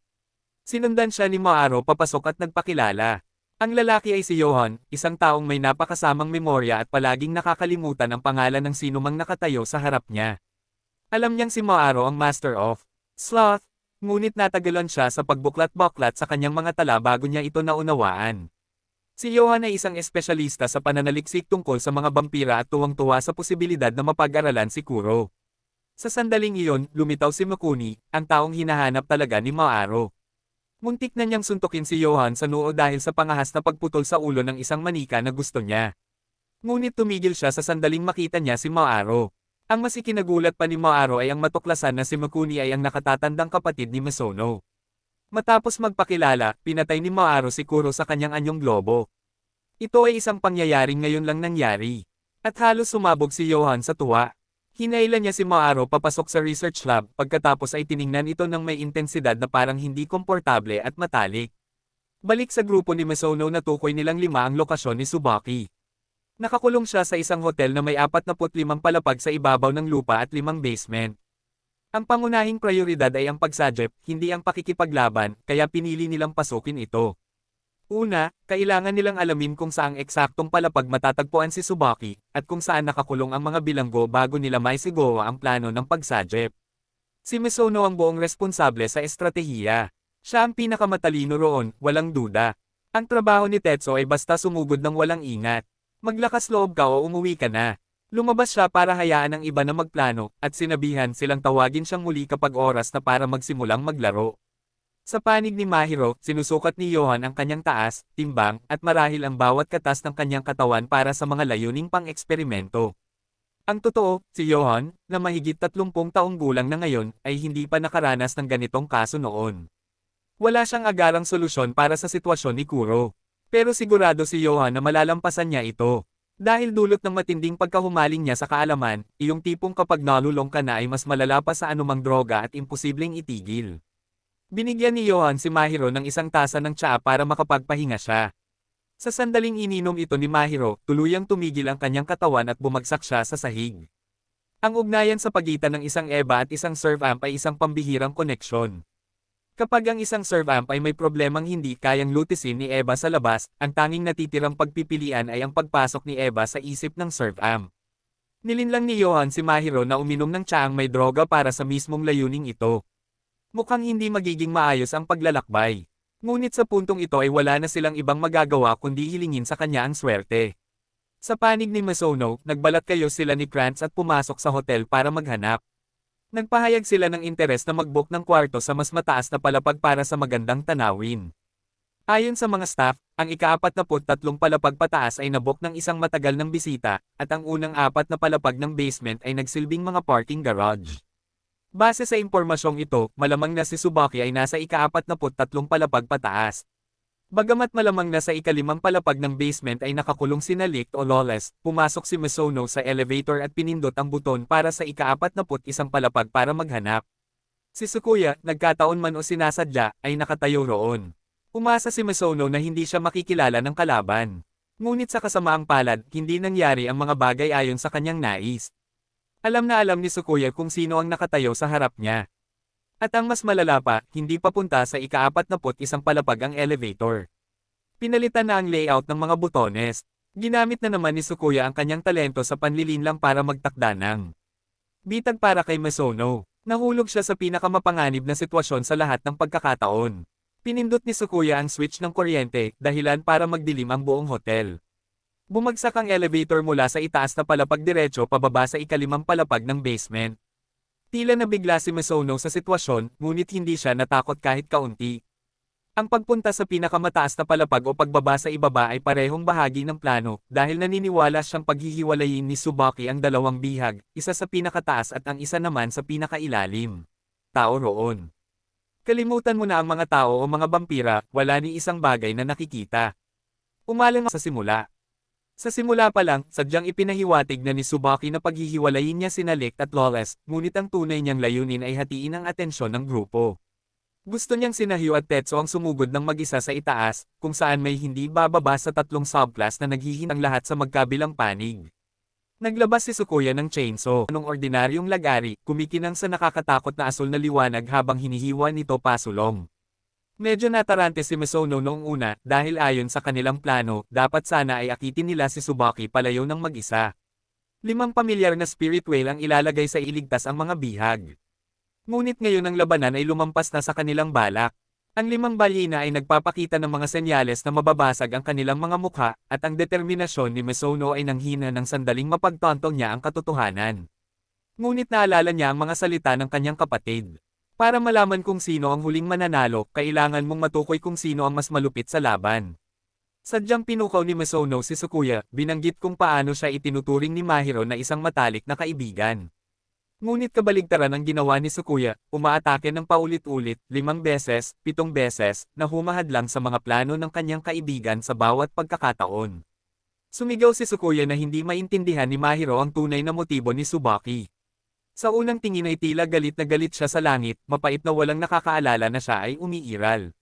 Sinundan siya ni Maaro papasok at nagpakilala. Ang lalaki ay si Johan, isang taong may napakasamang memorya at palaging nakakalimutan ang pangalan ng sinumang nakatayo sa harap niya. Alam niyang si Maaro ang master of sloth, ngunit natagalan siya sa pagbuklat-baklat sa kanyang mga tala bago niya ito naunawaan. Si Johan ay isang espesyalista sa pananaliksik tungkol sa mga vampira at tuwang-tuwa sa posibilidad na mapag-aralan si Kuro. Sa sandaling iyon, lumitaw si Makuni, ang taong hinahanap talaga ni Maaro. Muntik na niyang suntukin si Johan sa noo dahil sa pangahas na pagputol sa ulo ng isang manika na gusto niya. Ngunit tumigil siya sa sandaling makita niya si Maaro. Ang mas ikinagulat pa ni Maaro ay ang matuklasan na si Makuni ay ang nakatatandang kapatid ni Misono. Matapos magpakilala, pinatay ni Maaro si Kuro sa kanyang anyong globo. Ito ay isang pangyayaring ngayon lang nangyari. At halos sumabog si Johan sa tuwa. Hinailan niya si Maaro papasok sa research lab, pagkatapos ay tiningnan ito ng may intensidad na parang hindi komportable at matalik. Balik sa grupo ni Misono na tukoy nilang 5 ang lokasyon ni Tsubaki. Nakakulong siya sa isang hotel na may 45 palapag sa ibabaw ng lupa at 5 basement. Ang pangunahing prioridad ay ang pagsajep, hindi ang pakikipaglaban, kaya pinili nilang pasukin ito. Una, kailangan nilang alamin kung saang eksaktong palapag matatagpuan si Tsubaki, at kung saan nakakulong ang mga bilanggo bago nila maisigawa ang plano ng pagsajep. Si Misono ang buong responsable sa estratehiya. Siya ang pinakamatalino roon, walang duda. Ang trabaho ni Tetsuo ay basta sumugod ng walang ingat. Maglakas loob ka o umuwi ka na. Lumabas siya para hayaan ang iba na magplano, at sinabihan silang tawagin siyang muli kapag oras na para magsimulang maglaro. Sa panig ni Mahiro, sinusukat ni Johan ang kanyang taas, timbang, at marahil ang bawat katas ng kanyang katawan para sa mga layuning pang-eksperimento. Ang totoo, si Johan, na mahigit 30 taong gulang na ngayon, ay hindi pa nakaranas ng ganitong kaso noon. Wala siyang agarang solusyon para sa sitwasyon ni Kuro. Pero sigurado si Johan na malalampasan niya ito. Dahil dulot ng matinding pagkahumaling niya sa kaalaman, iyong tipong kapag nalulong ka na ay mas malala pa sa anumang droga at imposibleng itigil. Binigyan ni Johan si Mahiro ng isang tasa ng tsaa para makapagpahinga siya. Sa sandaling ininom ito ni Mahiro, tuluyang tumigil ang kanyang katawan at bumagsak siya sa sahig. Ang ugnayan sa pagitan ng isang EVA at isang serve amp ay isang pambihirang koneksyon. Kapag ang isang serve amp ay may problemang hindi kayang lutisin ni EVA sa labas, ang tanging natitirang pagpipilian ay ang pagpasok ni EVA sa isip ng serve amp. Nilinlang ni Johan si Mahiro na uminom ng tsaang may droga para sa mismong layuning ito. Mukhang hindi magiging maayos ang paglalakbay. Ngunit sa puntong ito ay wala na silang ibang magagawa kundi hilingin sa kanya ang swerte. Sa panig ni Misono, nagbalat kayo sila ni Krantz at pumasok sa hotel para maghanap. Nagpahayag sila ng interes na mag-book ng kwarto sa mas mataas na palapag para sa magandang tanawin. Ayon sa mga staff, ang ika-43 palapag pataas ay nabook ng isang matagal ng bisita, at ang unang 4 na palapag ng basement ay nagsilbing mga parking garage. Base sa impormasyong ito, malamang na si Tsubaki ay nasa ika-43 palapag pataas. Bagamat malamang na sa ika-5 palapag ng basement ay nakakulong sina Licht o Lawless, pumasok si Misono sa elevator at pinindot ang buton para sa ika-41 palapag para maghanap. Si Sukuya, nagkataon man o sinasadya, ay nakatayo roon. Umasa si Misono na hindi siya makikilala ng kalaban. Ngunit sa kasamaang palad, hindi nangyari ang mga bagay ayon sa kanyang nais. Alam na alam ni Sukuya kung sino ang nakatayo sa harap niya. At ang mas malala pa, hindi papunta sa ika-41 palapag ang elevator. Pinalitan na ang layout ng mga butones. Ginamit na naman ni Sukuya ang kanyang talento sa panlilinlang para magtakda ng bitag para kay Misono. Nahulog siya sa pinakamapanganib na sitwasyon sa lahat ng pagkakataon. Pinindot ni Sukuya ang switch ng kuryente, dahilan para magdilim ang buong hotel. Bumagsak ang elevator mula sa itaas na palapag diretso pababa sa ikalimang palapag ng basement. Tila nabigla si Misono sa sitwasyon, ngunit hindi siya natakot kahit kaunti. Ang pagpunta sa pinakamataas na palapag o pagbaba sa ibaba ay parehong bahagi ng plano, dahil naniniwala siyang paghihiwalayin ni Tsubaki ang dalawang bihag, isa sa pinakataas at ang isa naman sa pinakailalim. Tao roon. Kalimutan mo na ang mga tao o mga vampira, wala ni isang bagay na nakikita. Umalang sa simula. Sa simula pa lang, sadyang ipinahiwatig na ni Tsubaki na paghihiwalayin niya sina Licht at Lawless, ngunit ang tunay niyang layunin ay hatiin ang atensyon ng grupo. Gusto niyang sina Hyo at Tetsuo ang sumugod ng mag-isa sa itaas, kung saan may hindi bababa sa 3 subclass na naghihintang lahat sa magkabilang panig. Naglabas si Sukuya ng chainsaw, anong ordinaryong lagari, kumikinang sa nakakatakot na asul na liwanag habang hinihiwa nito pasulong. Medyo natarante si Misono noong una, dahil ayon sa kanilang plano, dapat sana ay akitin nila si Tsubaki palayo ng mag-isa. 5 pamilyar na spirit whale ang ilalagay sa iligtas ang mga bihag. Ngunit ngayon ang labanan ay lumampas na sa kanilang balak. Ang 5 balyena ay nagpapakita ng mga senyales na mababasag ang kanilang mga mukha, at ang determinasyon ni Misono ay nanghina ng sandaling mapagtontong niya ang katotohanan. Ngunit naalala niya ang mga salita ng kanyang kapatid. Para malaman kung sino ang huling mananalo, kailangan mong matukoy kung sino ang mas malupit sa laban. Sadyang pinukaw ni Misono si Sukuya, binanggit kung paano siya itinuturing ni Mahiro na isang matalik na kaibigan. Ngunit kabaligtaran ang ginawa ni Sukuya, umaatake ng paulit-ulit, 5 beses, 7 beses, na humahad lang sa mga plano ng kanyang kaibigan sa bawat pagkakataon. Sumigaw si Sukuya na hindi maintindihan ni Mahiro ang tunay na motibo ni Tsubaki. Sa unang tingin ay tila galit na galit siya sa langit, mapait na walang nakakaalala na siya ay umiiral.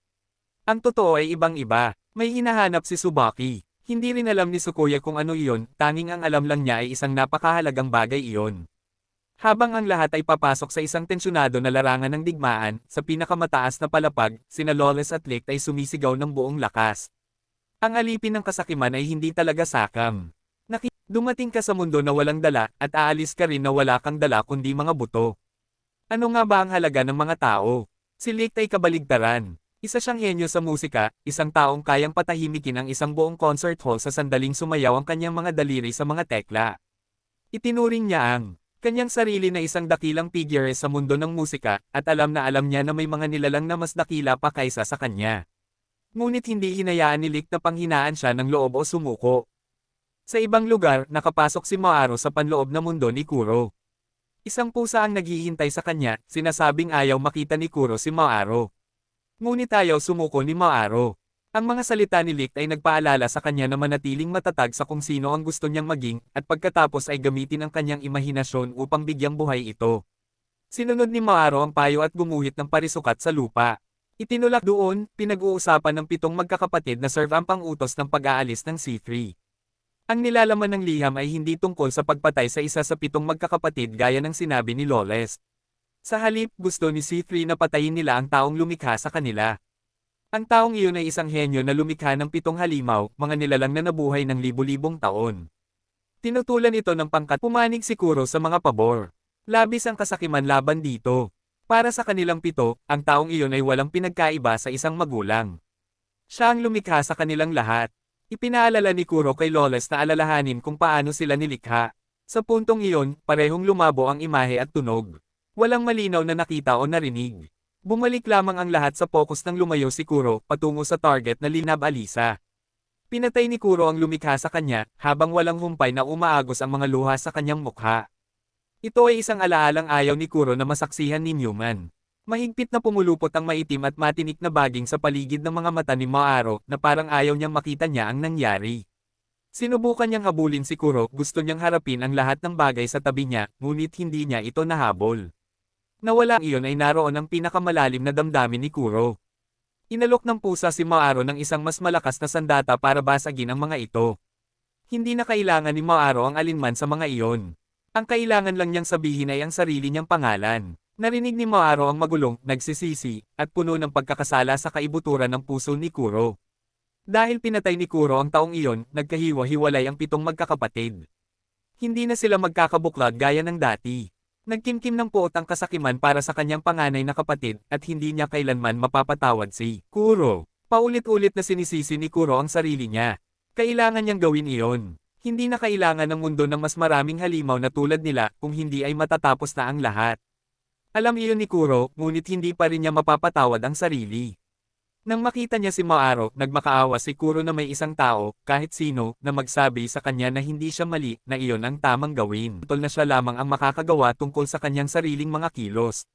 Ang totoo ay ibang-iba, may hinahanap si Tsubaki. Hindi rin alam ni Sukuya kung ano iyon, tanging ang alam lang niya ay isang napakahalagang bagay iyon. Habang ang lahat ay papasok sa isang tensyonado na larangan ng digmaan, sa pinakamataas na palapag, sina Lawless at Licht ay sumisigaw ng buong lakas. Ang alipin ng kasakiman ay hindi talaga sakam. Dumating ka sa mundo na walang dala, at aalis ka rin na wala kang dala kundi mga buto. Ano nga ba ang halaga ng mga tao? Si Licht ay kabaligtaran. Isa siyang henyo sa musika, isang taong kayang patahimikin ang isang buong concert hall sa sandaling sumayaw ang kanyang mga daliri sa mga tekla. Itinuring niya ang kanyang sarili na isang dakilang figure sa mundo ng musika, at alam niya na may mga nilalang na mas dakila pa kaysa sa kanya. Ngunit hindi hinayaan ni Licht na panghinaan siya ng loob o sumuko. Sa ibang lugar, nakapasok si Maaro sa panloob na mundo ni Kuro. Isang pusa ang naghihintay sa kanya, sinasabing ayaw makita ni Kuro si Maaro. Ngunit ayaw sumuko ni Maaro. Ang mga salita ni Licht ay nagpaalala sa kanya na manatiling matatag sa kung sino ang gusto niyang maging, at pagkatapos ay gamitin ang kanyang imahinasyon upang bigyang buhay ito. Sinunod ni Maaro ang payo at gumuhit ng parisukat sa lupa. Itinulak doon, pinag-uusapan ng 7 magkakapatid na serve ang pang-utos ng pag-aalis ng C3. Ang nilalaman ng liham ay hindi tungkol sa pagpatay sa isa sa 7 magkakapatid gaya ng sinabi ni Lawless. Sa halip, gusto ni C3 na patayin nila ang taong lumikha sa kanila. Ang taong iyon ay isang henyo na lumikha ng 7 halimaw, mga nilalang na nabuhay ng libu-libong taon. Tinutulan ito ng pangkat, pumanig si Kuro sa mga pabor. Labis ang kasakiman laban dito. Para sa kanilang 7, ang taong iyon ay walang pinagkaiba sa isang magulang. Siya ang lumikha sa kanilang lahat. Ipinaalala ni Kuro kay Lawless na alalahanin kung paano sila nilikha. Sa puntong iyon, parehong lumabo ang imahe at tunog. Walang malinaw na nakita o narinig. Bumalik lamang ang lahat sa focus nang lumayo si Kuro patungo sa target na Linab Alisa. Pinatay ni Kuro ang lumikha sa kanya, habang walang humpay na umaagos ang mga luha sa kanyang mukha. Ito ay isang alaalang ayaw ni Kuro na masaksihan ni Newman. Mahigpit na pumulupot ang maitim at matinik na baging sa paligid ng mga mata ni Maaro na parang ayaw niyang makita niya ang nangyari. Sinubukan niyang habulin si Kuro, gusto niyang harapin ang lahat ng bagay sa tabi niya, ngunit hindi niya ito nahabol. Nawala iyon ay naroon ang pinakamalalim na damdamin ni Kuro. Inalok ng pusa si Maaro ng isang mas malakas na sandata para basagin ang mga ito. Hindi na kailangan ni Maaro ang alinman sa mga iyon. Ang kailangan lang niyang sabihin ay ang sarili niyang pangalan. Narinig ni Maaro ang magulong, nagsisisi, at puno ng pagkakasala sa kaibuturan ng puso ni Kuro. Dahil pinatay ni Kuro ang taong iyon, nagkahiwa-hiwalay ang 7 magkakapatid. Hindi na sila magkakabuklod gaya ng dati. Nagkimkim ng puot ang kasakiman para sa kanyang panganay na kapatid at hindi niya kailanman mapapatawad si Kuro. Paulit-ulit na sinisisi ni Kuro ang sarili niya. Kailangan niyang gawin iyon. Hindi na kailangan ng mundo ng mas maraming halimaw na tulad nila kung hindi ay matatapos na ang lahat. Alam iyon ni Kuro, ngunit hindi pa rin niya mapapatawad ang sarili. Nang makita niya si Maaro, nagmakaawa si Kuro na may isang tao, kahit sino, na magsabi sa kanya na hindi siya mali, na iyon ang tamang gawin. Tol na siya lamang ang makakagawa tungkol sa kanyang sariling mga kilos.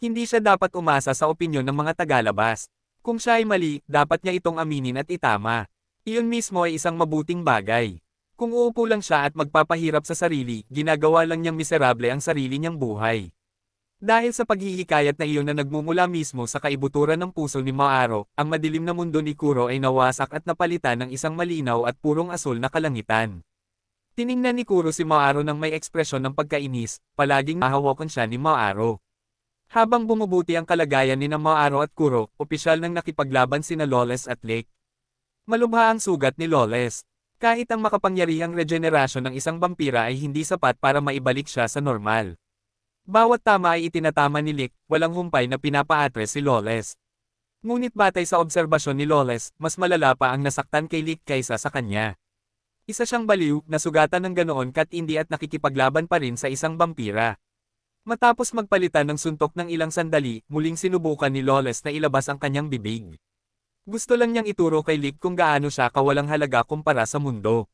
Hindi siya dapat umasa sa opinyon ng mga tagalabas. Kung siya ay mali, dapat niya itong aminin at itama. Iyon mismo ay isang mabuting bagay. Kung uupo lang siya at magpapahirap sa sarili, ginagawa lang niyang miserable ang sarili niyang buhay. Dahil sa paghihikayat na iyon na nagmumula mismo sa kaibuturan ng puso ni Maaro, ang madilim na mundo ni Kuro ay nawasak at napalitan ng isang malinaw at purong asul na kalangitan. Tiningnan ni Kuro si Maaro ng may ekspresyon ng pagkainis, palaging nahawakan siya ni Maaro. Habang bumubuti ang kalagayan ni Maaro at Kuro, opisyal nang nakipaglaban sina Lawless at Lake. Malubha ang sugat ni Lawless. Kahit ang makapangyarihang regenerasyon ng isang vampira ay hindi sapat para maibalik siya sa normal. Bawat tama ay itinatama ni Lick, walang humpay na pinapa-address si Lawless. Ngunit batay sa obserbasyon ni Lawless, mas malala pa ang nasaktan kay Lick kaysa sa kanya. Isa siyang baliw, nasugatan ng ganoon katindi at nakikipaglaban pa rin sa isang vampira. Matapos magpalitan ng suntok ng ilang sandali, muling sinubukan ni Lawless na ilabas ang kanyang bibig. Gusto lang niyang ituro kay Lick kung gaano siya kawalang halaga kumpara sa mundo.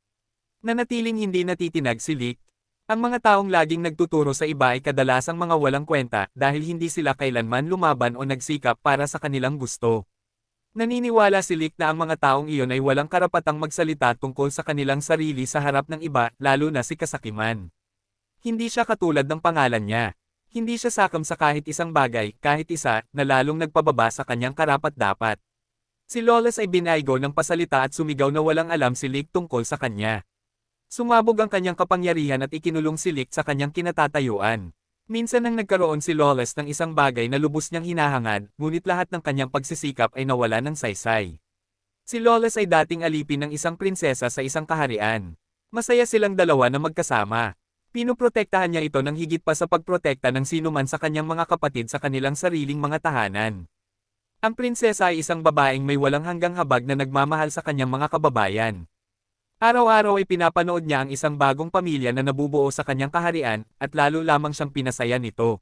Nanatiling hindi natitinag si Lick. Ang mga taong laging nagtuturo sa iba ay kadalasang mga walang kwenta dahil hindi sila kailanman lumaban o nagsikap para sa kanilang gusto. Naniniwala si Lick na ang mga taong iyon ay walang karapatang magsalita tungkol sa kanilang sarili sa harap ng iba, lalo na si Kasakiman. Hindi siya katulad ng pangalan niya. Hindi siya sakam sa kahit isang bagay, kahit isa, na lalong nagpababa sa kanyang karapat-dapat. Si Lawless ay binaygo ng pasalita at sumigaw na walang alam si Lick tungkol sa kanya. Sumabog ang kanyang kapangyarihan at ikinulong si Lick sa kanyang kinatatayuan. Minsan nang nagkaroon si Lawless ng isang bagay na lubos niyang hinahangad, ngunit lahat ng kanyang pagsisikap ay nawala ng saysay. Si Lawless ay dating alipin ng isang prinsesa sa isang kaharian. Masaya silang dalawa na magkasama. Pinoprotektahan niya ito ng higit pa sa pagprotekta ng sinuman sa kanyang mga kapatid sa kanilang sariling mga tahanan. Ang prinsesa ay isang babaeng may walang hanggang habag na nagmamahal sa kanyang mga kababayan. Araw-araw ay pinapanood niya ang isang bagong pamilya na nabubuo sa kanyang kaharian, at lalo lamang siyang pinasaya nito.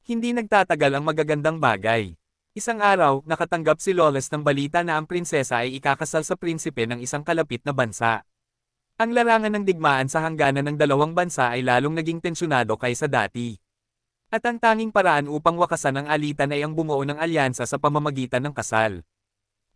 Hindi nagtatagal ang magagandang bagay. Isang araw, nakatanggap si Lawless ng balita na ang prinsesa ay ikakasal sa prinsipe ng isang kalapit na bansa. Ang larangan ng digmaan sa hangganan ng dalawang bansa ay lalong naging tensyonado kaysa dati. At ang tanging paraan upang wakasan ang alitan ay ang bumuo ng alyansa sa pamamagitan ng kasal.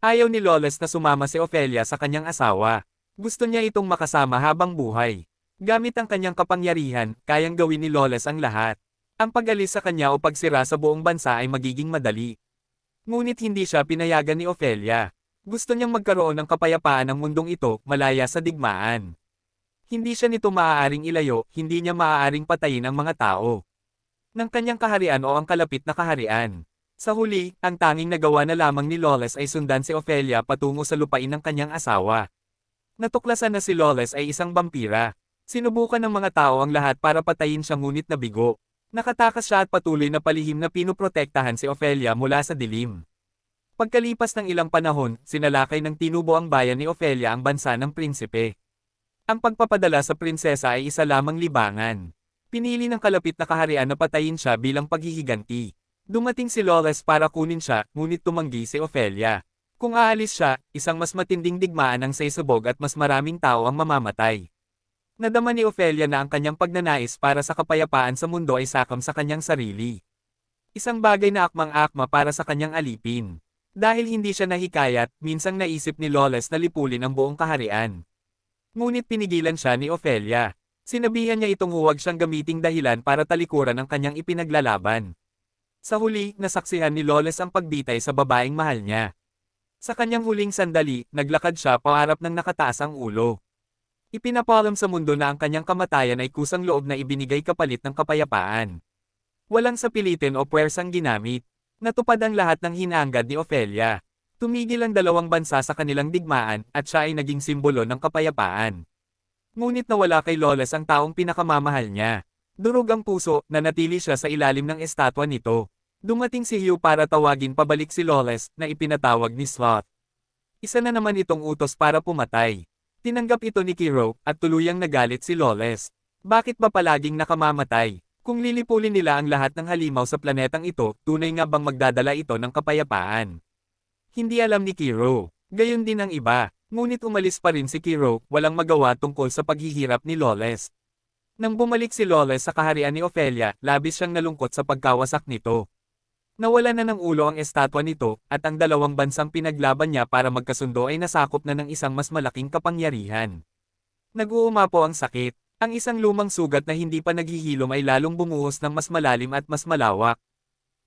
Ayaw ni Lawless na sumama si Ophelia sa kanyang asawa. Gusto niya itong makasama habang buhay. Gamit ang kanyang kapangyarihan, kayang gawin ni Lawless ang lahat. Ang pag-alis sa kanya o pagsira sa buong bansa ay magiging madali. Ngunit hindi siya pinayagan ni Ophelia. Gusto niyang magkaroon ng kapayapaan ang mundong ito, malaya sa digmaan. Hindi siya nito maaaring ilayo, hindi niya maaaring patayin ang mga tao ng kanyang kaharian o ang kalapit na kaharian. Sa huli, ang tanging nagawa na lamang ni Lawless ay sundan si Ophelia patungo sa lupain ng kanyang asawa. Natuklasan na si Lawless ay isang vampira. Sinubukan ng mga tao ang lahat para patayin siya ngunit nabigo. Nakatakas siya at patuloy na palihim na pinoprotektahan si Ophelia mula sa dilim. Pagkalipas ng ilang panahon, sinalakay ng tinubo ang bayan ni Ophelia ang bansa ng prinsipe. Ang pagpapadala sa prinsesa ay isa lamang libangan. Pinili ng kalapit na kaharian na patayin siya bilang paghihiganti. Dumating si Lawless para kunin siya, ngunit tumanggi si Ophelia. Kung aalis siya, isang mas matinding digmaan ang saysabog at mas maraming tao ang mamamatay. Nadama ni Ophelia na ang kanyang pagnanais para sa kapayapaan sa mundo ay sakam sa kanyang sarili. Isang bagay na akmang-akma para sa kanyang alipin. Dahil hindi siya nahikayat, minsang naisip ni Lawless na lipulin ang buong kaharian. Ngunit pinigilan siya ni Ophelia. Sinabihan niya itong huwag siyang gamiting dahilan para talikuran ang kanyang ipinaglalaban. Sa huli, nasaksihan ni Lawless ang pagbitay sa babaeng mahal niya. Sa kanyang huling sandali, naglakad siya paharap ng nakataas ang ulo. Ipinapalam sa mundo na ang kanyang kamatayan ay kusang loob na ibinigay kapalit ng kapayapaan. Walang sapilitin o puwersang ginamit. Natupad ang lahat ng hinangad ni Ophelia. Tumigil ang dalawang bansa sa kanilang digmaan at siya ay naging simbolo ng kapayapaan. Ngunit nawala kay Lawless ang taong pinakamamahal niya. Durog ang puso, nanatili siya sa ilalim ng estatwa nito. Dumating si Hugh para tawagin pabalik si Lawless na ipinatawag ni Sloth. Isa na naman itong utos para pumatay. Tinanggap ito ni Kiro at tuluyang nagalit si Lawless. Bakit ba palaging nakamamatay? Kung lilipulin nila ang lahat ng halimaw sa planetang ito, tunay nga bang magdadala ito ng kapayapaan? Hindi alam ni Kiro. Gayon din ang iba. Ngunit umalis pa rin si Kiro, walang magawa tungkol sa paghihirap ni Lawless. Nang bumalik si Lawless sa kaharian ni Ophelia, labis siyang nalungkot sa pagkawasak nito. Nawala na ng ulo ang estatwa nito, at ang dalawang bansang pinaglaban niya para magkasundo ay nasakop na ng isang mas malaking kapangyarihan. Nag-uumapo ang sakit. Ang isang lumang sugat na hindi pa naghihilom ay lalong bumuhos ng mas malalim at mas malawak.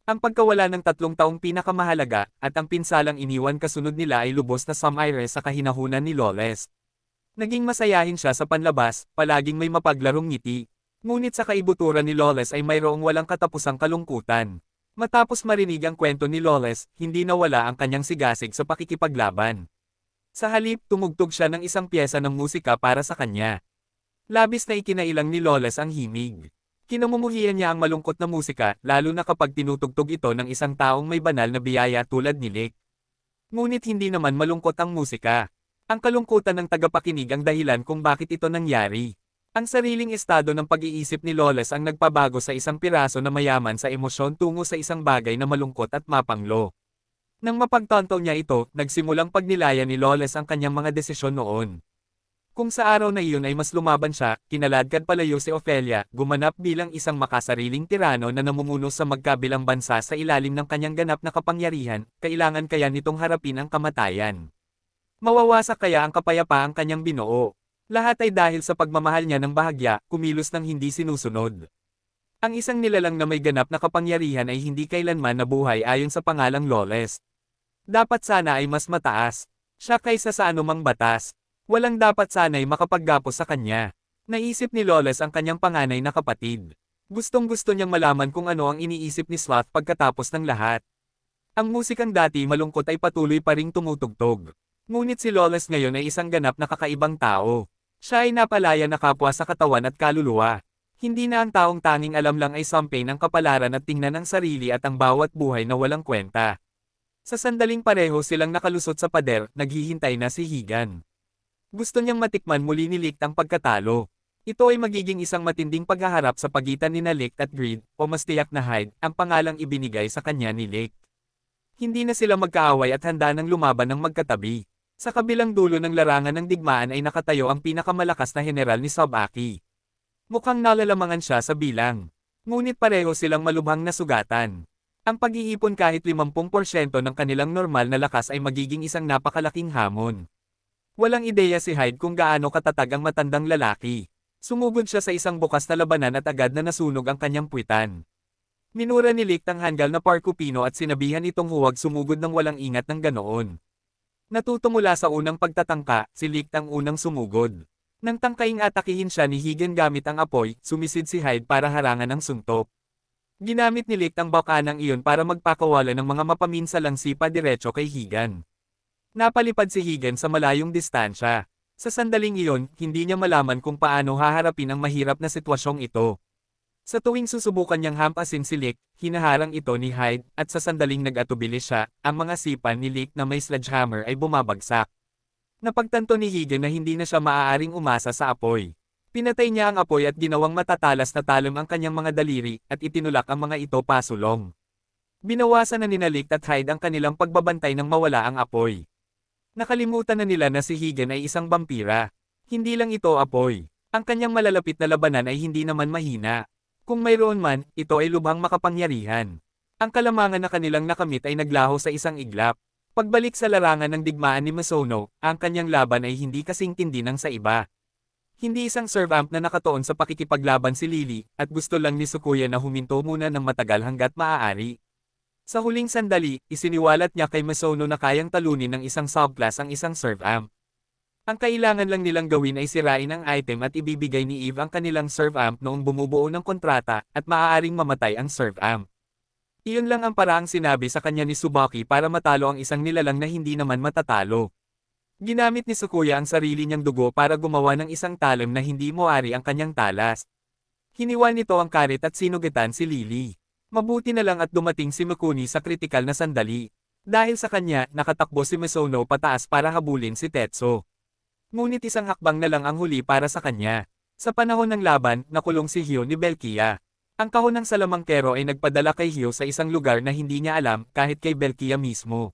Ang pagkawala ng 3 taong pinakamahalaga, at ang pinsalang iniwan kasunod nila ay lubos na sumire sa kahinahunan ni Lawless. Naging masayahin siya sa panlabas, palaging may mapaglarong ngiti. Ngunit sa kaibuturan ni Lawless ay mayroong walang katapusang kalungkutan. Matapos marinig ang kwento ni Lawless, hindi nawala ang kanyang sigasig sa pakikipaglaban. Sa halip, tumugtog siya ng isang pyesa ng musika para sa kanya. Labis na ikinailang ni Lawless ang himig. Kinamumuhian niya ang malungkot na musika, lalo na kapag tinutugtog ito ng isang taong may banal na biyaya tulad ni Lick. Ngunit hindi naman malungkot ang musika. Ang kalungkutan ng tagapakinig ang dahilan kung bakit ito nangyari. Ang sariling estado ng pag-iisip ni Lawless ang nagpabago sa isang piraso na mayaman sa emosyon tungo sa isang bagay na malungkot at mapanglo. Nang mapagtanto niya ito, nagsimulang pagnilaya ni Lawless ang kanyang mga desisyon noon. Kung sa araw na iyon ay mas lumaban siya, kinaladkad palayo si Ophelia, gumanap bilang isang makasariling tirano na namumuno sa magkabilang bansa sa ilalim ng kanyang ganap na kapangyarihan, kailangan kaya nitong harapin ang kamatayan. Mawawasak kaya ang kapayapaang kanyang binuo. Lahat ay dahil sa pagmamahal niya ng bahagya, kumilos ng hindi sinusunod. Ang isang nilalang na may ganap na kapangyarihan ay hindi kailanman nabuhay ayon sa pangalang Lawless. Dapat sana ay mas mataas siya kaysa sa anumang batas. Walang dapat sana'y makapaggapos sa kanya. Naisip ni Lawless ang kanyang panganay na kapatid. Gustong-gusto niyang malaman kung ano ang iniisip ni Sloth pagkatapos ng lahat. Ang musikang dati malungkot ay patuloy pa ring tumutugtog. Ngunit si Lawless ngayon ay isang ganap na kakaibang tao. Siya ay napalaya na kapwa sa katawan at kaluluwa. Hindi na ang taong tanging alam lang ay sampay ng kapalaran at tingnan ang sarili at ang bawat buhay na walang kwenta. Sa sandaling pareho silang nakalusot sa pader, naghihintay na si Higan. Gusto niyang matikman muli ni Lick ang pagkatalo. Ito ay magiging isang matinding paghaharap sa pagitan ni Lick at Greed, o mas tiyak na Hyde, ang pangalang ibinigay sa kanya ni Lick. Hindi na sila magkaaway at handa ng lumaban ng magkatabi. Sa kabilang dulo ng larangan ng digmaan ay nakatayo ang pinakamalakas na general ni Sabaki. Mukhang nalalamangan siya sa bilang. Ngunit pareho silang malubhang nasugatan. Ang pag-iipon kahit 50% ng kanilang normal na lakas ay magiging isang napakalaking hamon. Walang ideya si Hyde kung gaano katatag ang matandang lalaki. Sumugod siya sa isang bukas na labanan at agad na nasunog ang kanyang puwitan. Minura ni Lick ang hanggal na parkupino at sinabihan itong huwag sumugod ng walang ingat ng ganoon. Natuto mula sa unang pagtatangka, si Lick ang unang sumugod. Nang tangkaing atakihin siya ni Higan gamit ang apoy, sumisid si Hyde para harangan ang suntok. Ginamit ni Lick ang bakanang iyon para magpakawala ng mga mapaminsalang sipa diretso kay Higan. Napalipad si Higan sa malayong distansya. Sa sandaling iyon, hindi niya malaman kung paano haharapin ang mahirap na sitwasyong ito. Sa tuwing susubukan niyang hampasin si Lick, hinaharang ito ni Hyde, at sa sandaling nag-atubili siya, ang mga sipa ni Lick na may sledgehammer ay bumabagsak. Napagtanto ni Higan na hindi na siya maaaring umasa sa apoy. Pinatay niya ang apoy at ginawang matatalas na talim ang kanyang mga daliri, at itinulak ang mga ito pasulong. Binawasan na ni Lick at Hyde ang kanilang pagbabantay nang mawala ang apoy. Nakalimutan na nila na si Higan ay isang vampira. Hindi lang ito apoy. Ang kanyang malalapit na labanan ay hindi naman mahina. Kung mayroon man, ito ay lubhang makapangyarihan. Ang kalamangan na kanilang nakamit ay naglaho sa isang iglap. Pagbalik sa larangan ng digmaan ni Misono, ang kanyang laban ay hindi kasing tindi ng sa iba. Hindi isang serve amp na nakatuon sa pakikipaglaban si Lily, at gusto lang ni Sukuya na huminto muna ng matagal hanggat maaari. Sa huling sandali, isiniwalat niya kay Misono na kayang talunin ng isang subclass ang isang serve amp. Ang kailangan lang nilang gawin ay sirain ang item at ibibigay ni Eve ang kanilang serve amp noong bumubuo ng kontrata, at maaaring mamatay ang serve amp. Iyon lang ang paraang sinabi sa kanya ni Tsubaki para matalo ang isang nilalang na hindi naman matatalo. Ginamit ni Sukuya ang sarili niyang dugo para gumawa ng isang talim na hindi moari ang kanyang talas. Hiniwa nito ang karit at sinugitan si Lily. Mabuti na lang at dumating si Mikuni sa kritikal na sandali. Dahil sa kanya, nakatakbo si Misono pataas para habulin si Tetsu. Ngunit isang hakbang na lang ang huli para sa kanya. Sa panahon ng laban, nakulong si Hyo ni Belkia. Ang kahon ng salamangkero ay nagpadala kay Hyo sa isang lugar na hindi niya alam kahit kay Belkia mismo.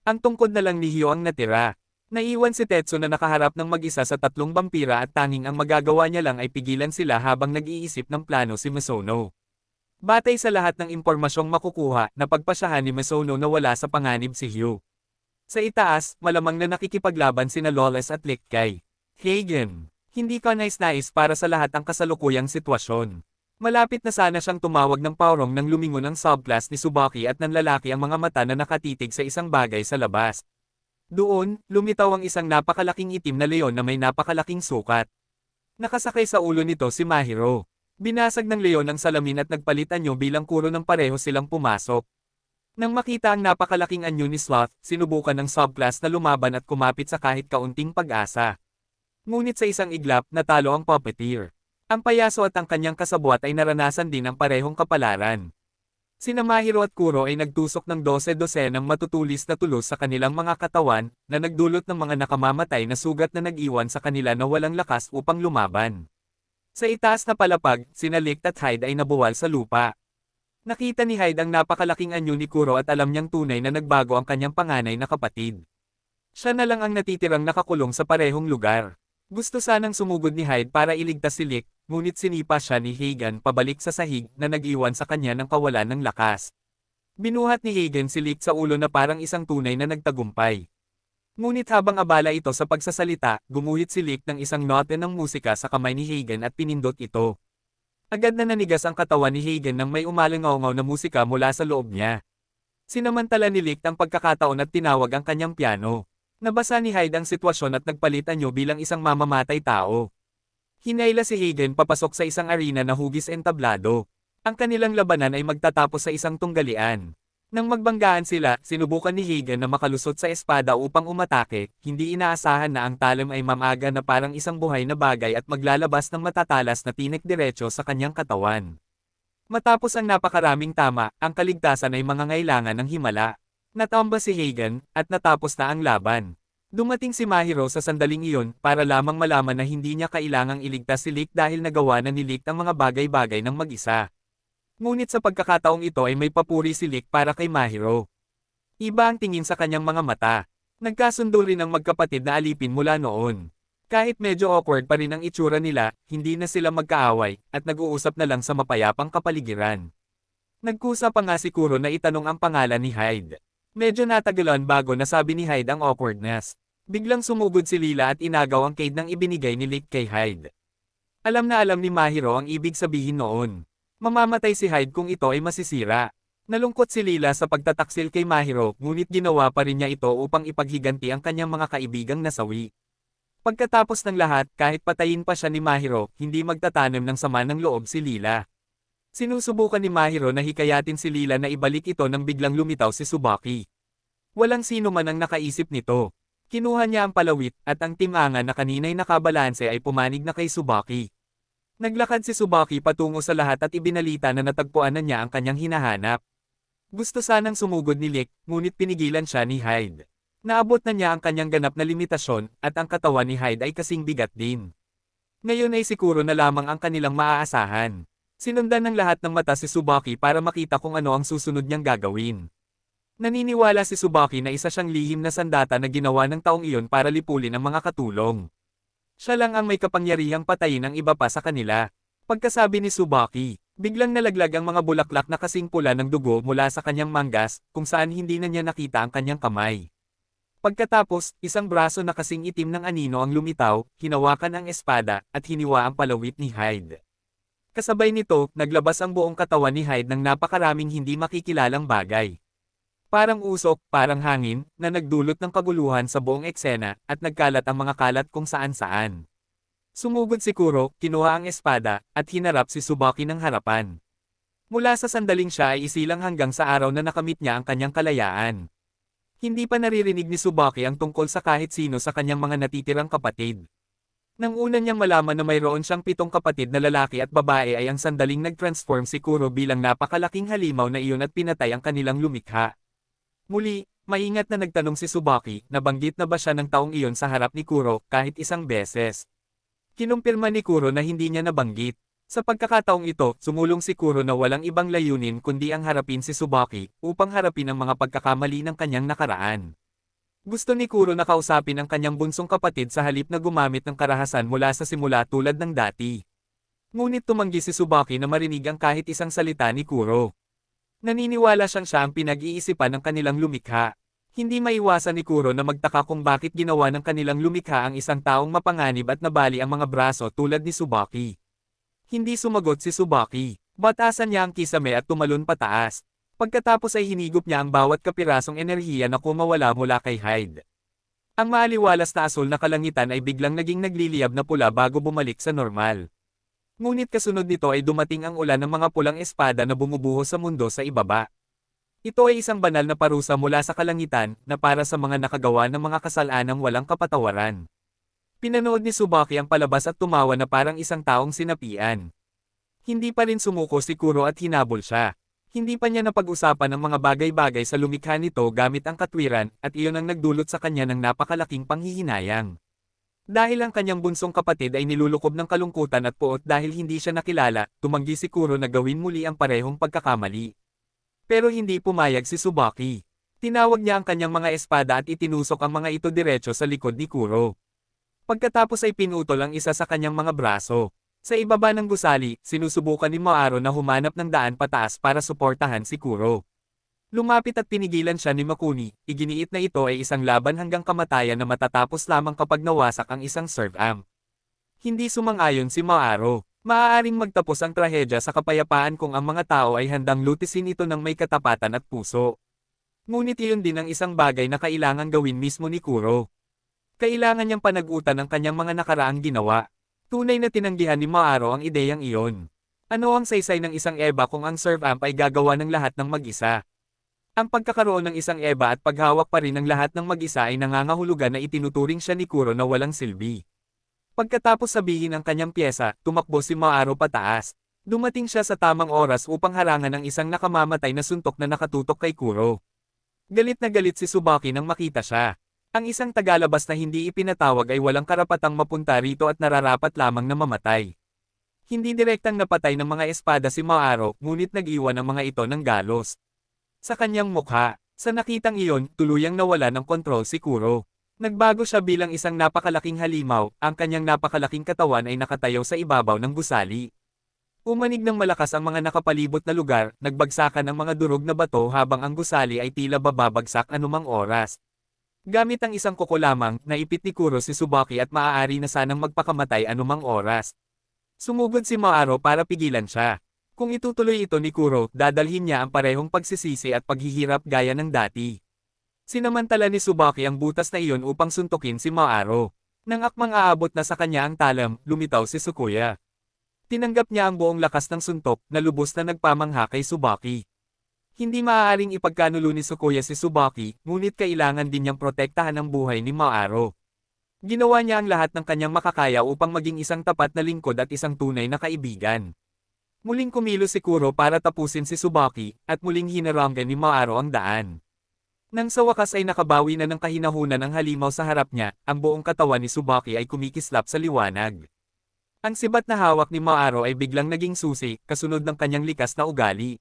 Ang tungkod na lang ni Hyo ang natira. Naiwan si Tetsu na nakaharap ng mag-isa sa tatlong vampira at tanging ang magagawa niya lang ay pigilan sila habang nag-iisip ng plano si Misono. Batay sa lahat ng impormasyong makukuha, napagpasyahan ni Misono na wala sa panganib si Hyo. Sa itaas, malamang na nakikipaglaban sina Lawless at Likkay. Hagen, hindi ka nais-nais para sa lahat ang kasalukuyang sitwasyon. Malapit na sana siyang tumawag ng paurong nang lumingon ang subclass ni Tsubaki at nanlalaki ang mga mata na nakatitig sa isang bagay sa labas. Doon, lumitaw ang isang napakalaking itim na leon na may napakalaking sukat. Nakasakay sa ulo nito si Mahiro. Binasag ng leon ang salamin at nagpalit anyo bilang kuro ng pareho silang pumasok. Nang makita ang napakalaking anyo ni Sloth, sinubukan ng subclass na lumaban at kumapit sa kahit kaunting pag-asa. Ngunit sa isang iglap, natalo ang puppeteer. Ang payaso at ang kanyang kasabwat ay naranasan din ang parehong kapalaran. Sina Mahiro at Kuro ay nagtusok ng 12 ng matutulis na tulos sa kanilang mga katawan, na nagdulot ng mga nakamamatay na sugat na nag-iwan sa kanila na walang lakas upang lumaban. Sa itaas na palapag, sina Licht at Hyde ay nabuwal sa lupa. Nakita ni Hyde ang napakalaking anyo ni Kuro at alam niyang tunay na nagbago ang kanyang panganay na kapatid. Siya na lang ang natitirang nakakulong sa parehong lugar. Gusto sanang sumugod ni Hyde para iligtas si Licht, ngunit sinipa siya ni Hagen pabalik sa sahig na nag-iwan sa kanya ng kawalan ng lakas. Binuhat ni Hagen si Licht sa ulo na parang isang tunay na nagtagumpay. Ngunit habang abala ito sa pagsasalita, gumuhit si Licht ng isang note ng musika sa kamay ni Hagen at pinindot ito. Agad na nanigas ang katawan ni Hagen nang may umalingaw-ngaw na musika mula sa loob niya. Sinamantala ni Licht ang pagkakataon at tinawag ang kanyang piano. Nabasa ni Hyde ang sitwasyon at nagpalit anyo bilang isang mamamatay tao. Hinayla si Hagen papasok sa isang arena na hugis entablado. Ang kanilang labanan ay magtatapos sa isang tunggalian. Nang magbanggaan sila, sinubukan ni Hagen na makalusot sa espada upang umatake, hindi inaasahan na ang talim ay mamaga na parang isang buhay na bagay at maglalabas ng matatalas na tinik diretso sa kanyang katawan. Matapos ang napakaraming tama, ang kaligtasan ay mangangailangan ng himala. Natamba si Hagen, at natapos na ang laban. Dumating si Mahiro sa sandaling iyon para lamang malaman na hindi niya kailangang iligtas si Licht dahil nagawa na ni Licht ang mga bagay-bagay ng mag-isa. Ngunit sa pagkakataong ito ay may papuri si Licht para kay Mahiro. Iba ang tingin sa kanyang mga mata. Nagkasundo rin ang magkapatid na alipin mula noon. Kahit medyo awkward pa rin ang itsura nila, hindi na sila magkaaway, at nag-uusap na lang sa mapayapang kapaligiran. Nagkusa pa nga si Kuro na itanong ang pangalan ni Hyde. Medyo natagalan bago nasabi ni Hyde ang awkwardness. Biglang sumugod si Lila at inagaw ang cade ng ibinigay ni Licht kay Hyde. Alam na alam ni Mahiro ang ibig sabihin noon. Mamamatay si Hyde kung ito ay masisira. Nalungkot si Lila sa pagtataksil kay Mahiro, ngunit ginawa pa rin niya ito upang ipaghiganti ang kanyang mga kaibigang nasawi. Pagkatapos ng lahat, kahit patayin pa siya ni Mahiro, hindi magtatanim ng sama ng loob si Lila. Sinusubukan ni Mahiro na hikayatin si Lila na ibalik ito nang biglang lumitaw si Tsubaki. Walang sino man ang nakaisip nito. Kinuha niya ang palawit, at ang timangan na kanina'y nakabalanse ay pumanig na kay Tsubaki. Naglakad si Tsubaki patungo sa lahat at ibinalita na natagpuan na niya ang kanyang hinahanap. Gusto sanang sumugod ni Licht, ngunit pinigilan siya ni Hyde. Naabot na niya ang kanyang ganap na limitasyon, at ang katawan ni Hyde ay kasing bigat din. Ngayon ay siguro na lamang ang kanilang maaasahan. Sinundan ng lahat ng mata si Tsubaki para makita kung ano ang susunod niyang gagawin. Naniniwala si Tsubaki na isa siyang lihim na sandata na ginawa ng taong iyon para lipulin ang mga katulong. Siya lang ang may kapangyarihang patayin ang iba pa sa kanila. Pagkasabi ni Tsubaki, biglang nalaglag ang mga bulaklak na kasing pula ng dugo mula sa kanyang manggas, kung saan hindi na niya nakita ang kanyang kamay. Pagkatapos, isang braso na kasing itim ng anino ang lumitaw, hinawakan ang espada, at hiniwa ang palawit ni Hyde. Kasabay nito, naglabas ang buong katawan ni Hyde ng napakaraming hindi makikilalang bagay. Parang usok, parang hangin, na nagdulot ng kaguluhan sa buong eksena, at nagkalat ang mga kalat kung saan-saan. Sumugod si Kuro, kinuha ang espada, at hinarap si Tsubaki ng harapan. Mula sa sandaling siya ay isilang hanggang sa araw na nakamit niya ang kanyang kalayaan. Hindi pa naririnig ni Tsubaki ang tungkol sa kahit sino sa kanyang mga natitirang kapatid. Nang una niyang malaman na mayroon siyang 7 kapatid na lalaki at babae ay ang sandaling nag-transform si Kuro bilang napakalaking halimaw na iyon at pinatay ang kanilang lumikha. Muli, maingat na nagtanong si Tsubaki, nabanggit na ba siya ng taong iyon sa harap ni Kuro kahit isang beses. Kinumpirma ni Kuro na hindi niya nabanggit. Sa pagkakataong ito, sumulong si Kuro na walang ibang layunin kundi ang harapin si Tsubaki, upang harapin ang mga pagkakamali ng kanyang nakaraan. Gusto ni Kuro na kausapin ang kanyang bunsong kapatid sa halip na gumamit ng karahasan mula sa simula tulad ng dati. Ngunit tumanggi si Tsubaki na marinig ang kahit isang salita ni Kuro. Naniniwala siyang siya ang pinag-iisipan ng kanilang lumikha. Hindi maiwasan ni Kuro na magtaka kung bakit ginawa ng kanilang lumikha ang isang taong mapanganib at nabali ang mga braso tulad ni Tsubaki. Hindi sumagot si Tsubaki. Batasan niya ang kisame at tumalon pataas. Pagkatapos ay hinigop niya ang bawat kapirasong enerhiya na kumawala mula kay Hyde. Ang maaliwalas na asul na kalangitan ay biglang naging nagliliyab na pula bago bumalik sa normal. Ngunit kasunod nito ay dumating ang ulan ng mga pulang espada na bumubuhos sa mundo sa ibaba. Ito ay isang banal na parusa mula sa kalangitan na para sa mga nakagawa ng mga kasalanang walang kapatawaran. Pinanood ni Tsubaki ang palabas at tumawa na parang isang taong sinapian. Hindi pa rin sumuko si Kuro at hinabol siya. Hindi pa niya napag-usapan ang mga bagay-bagay sa lumikha nito gamit ang katwiran at iyon ang nagdulot sa kanya ng napakalaking panghihinayang. Dahil ang kanyang bunsong kapatid ay nilulukob ng kalungkutan at puot dahil hindi siya nakilala, tumanggi si Kuro na gawin muli ang parehong pagkakamali. Pero hindi pumayag si Tsubaki. Tinawag niya ang kanyang mga espada at itinusok ang mga ito diretso sa likod ni Kuro. Pagkatapos ay pinutol ang isa sa kanyang mga braso. Sa ibaba ng gusali, sinusubukan ni Maaro na humanap ng daan pataas para suportahan si Kuro. Lumapit at pinigilan siya ni Makuni, iginiit na ito ay isang laban hanggang kamatayan na matatapos lamang kapag nawasak ang isang serve arm. Hindi sumang-ayon si Maaro. Maaaring magtapos ang trahedya sa kapayapaan kung ang mga tao ay handang lutisin ito ng may katapatan at puso. Ngunit iyon din ang isang bagay na kailangang gawin mismo ni Kuro. Kailangan niyang panag-utan ang kanyang mga nakaraang ginawa. Tunay na tinanggihan ni Maaro ang ideyang iyon. Ano ang saysay ng isang EVA kung ang serve amp ay gagawa ng lahat ng mag-isa? Ang pagkakaroon ng isang EVA at paghawak pa rin ng lahat ng mag-isa ay nangangahulugan na itinuturing siya ni Kuro na walang silbi. Pagkatapos sabihin ang kanyang pyesa, tumakbo si Maaro pataas. Dumating siya sa tamang oras upang harangan ang isang nakamamatay na suntok na nakatutok kay Kuro. Galit na galit si Tsubaki nang makita siya. Ang isang tagalabas na hindi ipinatawag ay walang karapatang mapunta rito at nararapat lamang na mamatay. Hindi direktang napatay ng mga espada si Maaro, ngunit nag-iwan ang mga ito ng galos sa kanyang mukha. Sa nakitang iyon, tuluyang nawala ng kontrol si Kuro. Nagbago siya bilang isang napakalaking halimaw, ang kanyang napakalaking katawan ay nakatayo sa ibabaw ng gusali. Umanig ng malakas ang mga nakapalibot na lugar, nagbagsakan ang mga durog na bato habang ang gusali ay tila bababagsak anumang oras. Gamit ang isang kuko lamang, naipit ni Kuro si Tsubaki at maaari na sanang magpakamatay anumang oras. Sumugod si Maaro para pigilan siya. Kung itutuloy ito ni Kuro, dadalhin niya ang parehong pagsisisi at paghihirap gaya ng dati. Sinamantala ni Tsubaki ang butas na iyon upang suntukin si Maaro. Nang akmang aabot na sa kanya ang talam, lumitaw si Tsukuya. Tinanggap niya ang buong lakas ng suntok, na lubos na nagpamangha kay Tsubaki. Hindi maaaring ipagkanulo ni Tsukuya si Tsubaki, ngunit kailangan din niyang protektahan ang buhay ni Maaro. Ginawa niya ang lahat ng kanyang makakaya upang maging isang tapat na lingkod at isang tunay na kaibigan. Muling kumilos si Kuro para tapusin si Tsubaki, at muling hinaranggan ni Maaro ang daan. Nang sa wakas ay nakabawi na ng kahinahunan ang halimaw sa harap niya, ang buong katawan ni Tsubaki ay kumikislap sa liwanag. Ang sibat na hawak ni Maaro ay biglang naging susi, kasunod ng kanyang likas na ugali.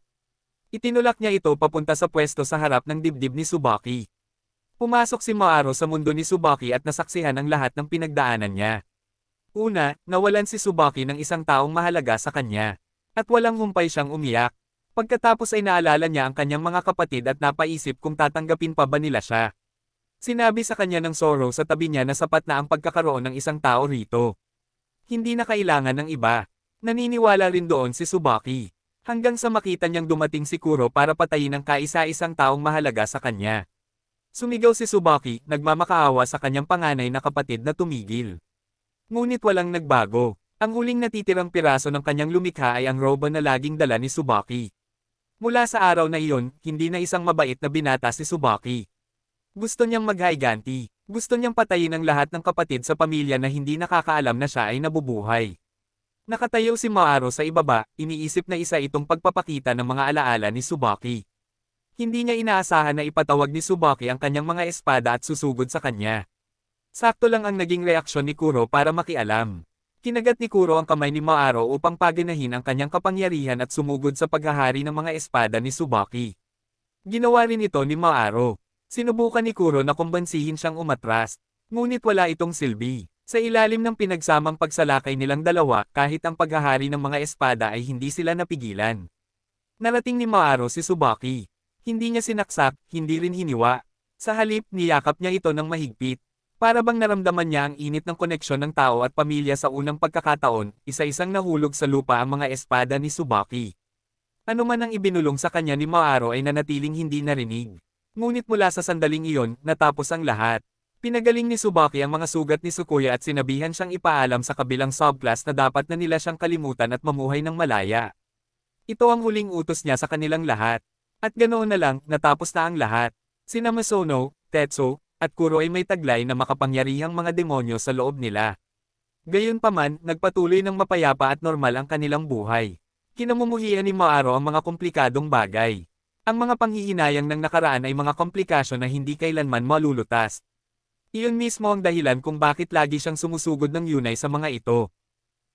Itinulak niya ito papunta sa pwesto sa harap ng dibdib ni Tsubaki. Pumasok si Maaro sa mundo ni Tsubaki at nasaksihan ang lahat ng pinagdaanan niya. Una, nawalan si Tsubaki ng isang taong mahalaga sa kanya. At walang humpay siyang umiyak. Pagkatapos ay naalala niya ang kanyang mga kapatid at napaisip kung tatanggapin pa ba nila siya. Sinabi sa kanya ng Zoro sa tabi niya na sapat na ang pagkakaroon ng isang tao rito. Hindi na kailangan ng iba. Naniniwala rin doon si Tsubaki. Hanggang sa makita niyang dumating si Kuro para patayin ang kaisa-isang taong mahalaga sa kanya. Sumigaw si Tsubaki, nagmamakaawa sa kanyang panganay na kapatid na tumigil. Ngunit walang nagbago. Ang huling natitirang piraso ng kanyang lumikha ay ang robo na laging dala ni Tsubaki. Mula sa araw na iyon, hindi na isang mabait na binata si Tsubaki. Gusto niyang maghaiganti. Gusto niyang patayin ang lahat ng kapatid sa pamilya na hindi nakakaalam na siya ay nabubuhay. Nakatayo si Maaro sa ibaba, iniisip na isa itong pagpapakita ng mga alaala ni Tsubaki. Hindi niya inaasahan na ipatawag ni Tsubaki ang kanyang mga espada at susugod sa kanya. Sakto lang ang naging reaksyon ni Kuro para makialam. Kinagat ni Kuro ang kamay ni Maaro upang paganahin ang kanyang kapangyarihan at sumugod sa paghahari ng mga espada ni Tsubaki. Ginawa rin ito ni Maaro. Sinubukan ni Kuro na kumbansihin siyang umatras, ngunit wala itong silbi. Sa ilalim ng pinagsamang pagsalakay nilang dalawa, kahit ang paghahari ng mga espada ay hindi sila napigilan. Narating ni Maaro si Tsubaki. Hindi niya sinaksak, hindi rin hiniwa. Sa halip, niyakap niya ito ng mahigpit. Para bang naramdaman niya ang init ng koneksyon ng tao at pamilya sa unang pagkakataon, isa-isang nahulog sa lupa ang mga espada ni Tsubaki. Ano man ang ibinulong sa kanya ni Maaro ay nanatiling hindi narinig. Ngunit mula sa sandaling iyon, natapos ang lahat. Pinagaling ni Tsubaki ang mga sugat ni Tsukuya at sinabihan siyang ipaalam sa kabilang subclass na dapat na nila siyang kalimutan at mamuhay ng malaya. Ito ang huling utos niya sa kanilang lahat. At ganoon na lang, natapos na ang lahat. Sina Misono, Tetsu, at Kuro ay may taglay na makapangyarihang mga demonyo sa loob nila. Gayunpaman, nagpatuloy ng mapayapa at normal ang kanilang buhay. Kinamumuhian ni Maaro ang mga komplikadong bagay. Ang mga panghihinayang ng nakaraan ay mga komplikasyon na hindi kailanman malulutas. Iyon mismo ang dahilan kung bakit lagi siyang sumusugod ng yunay sa mga ito.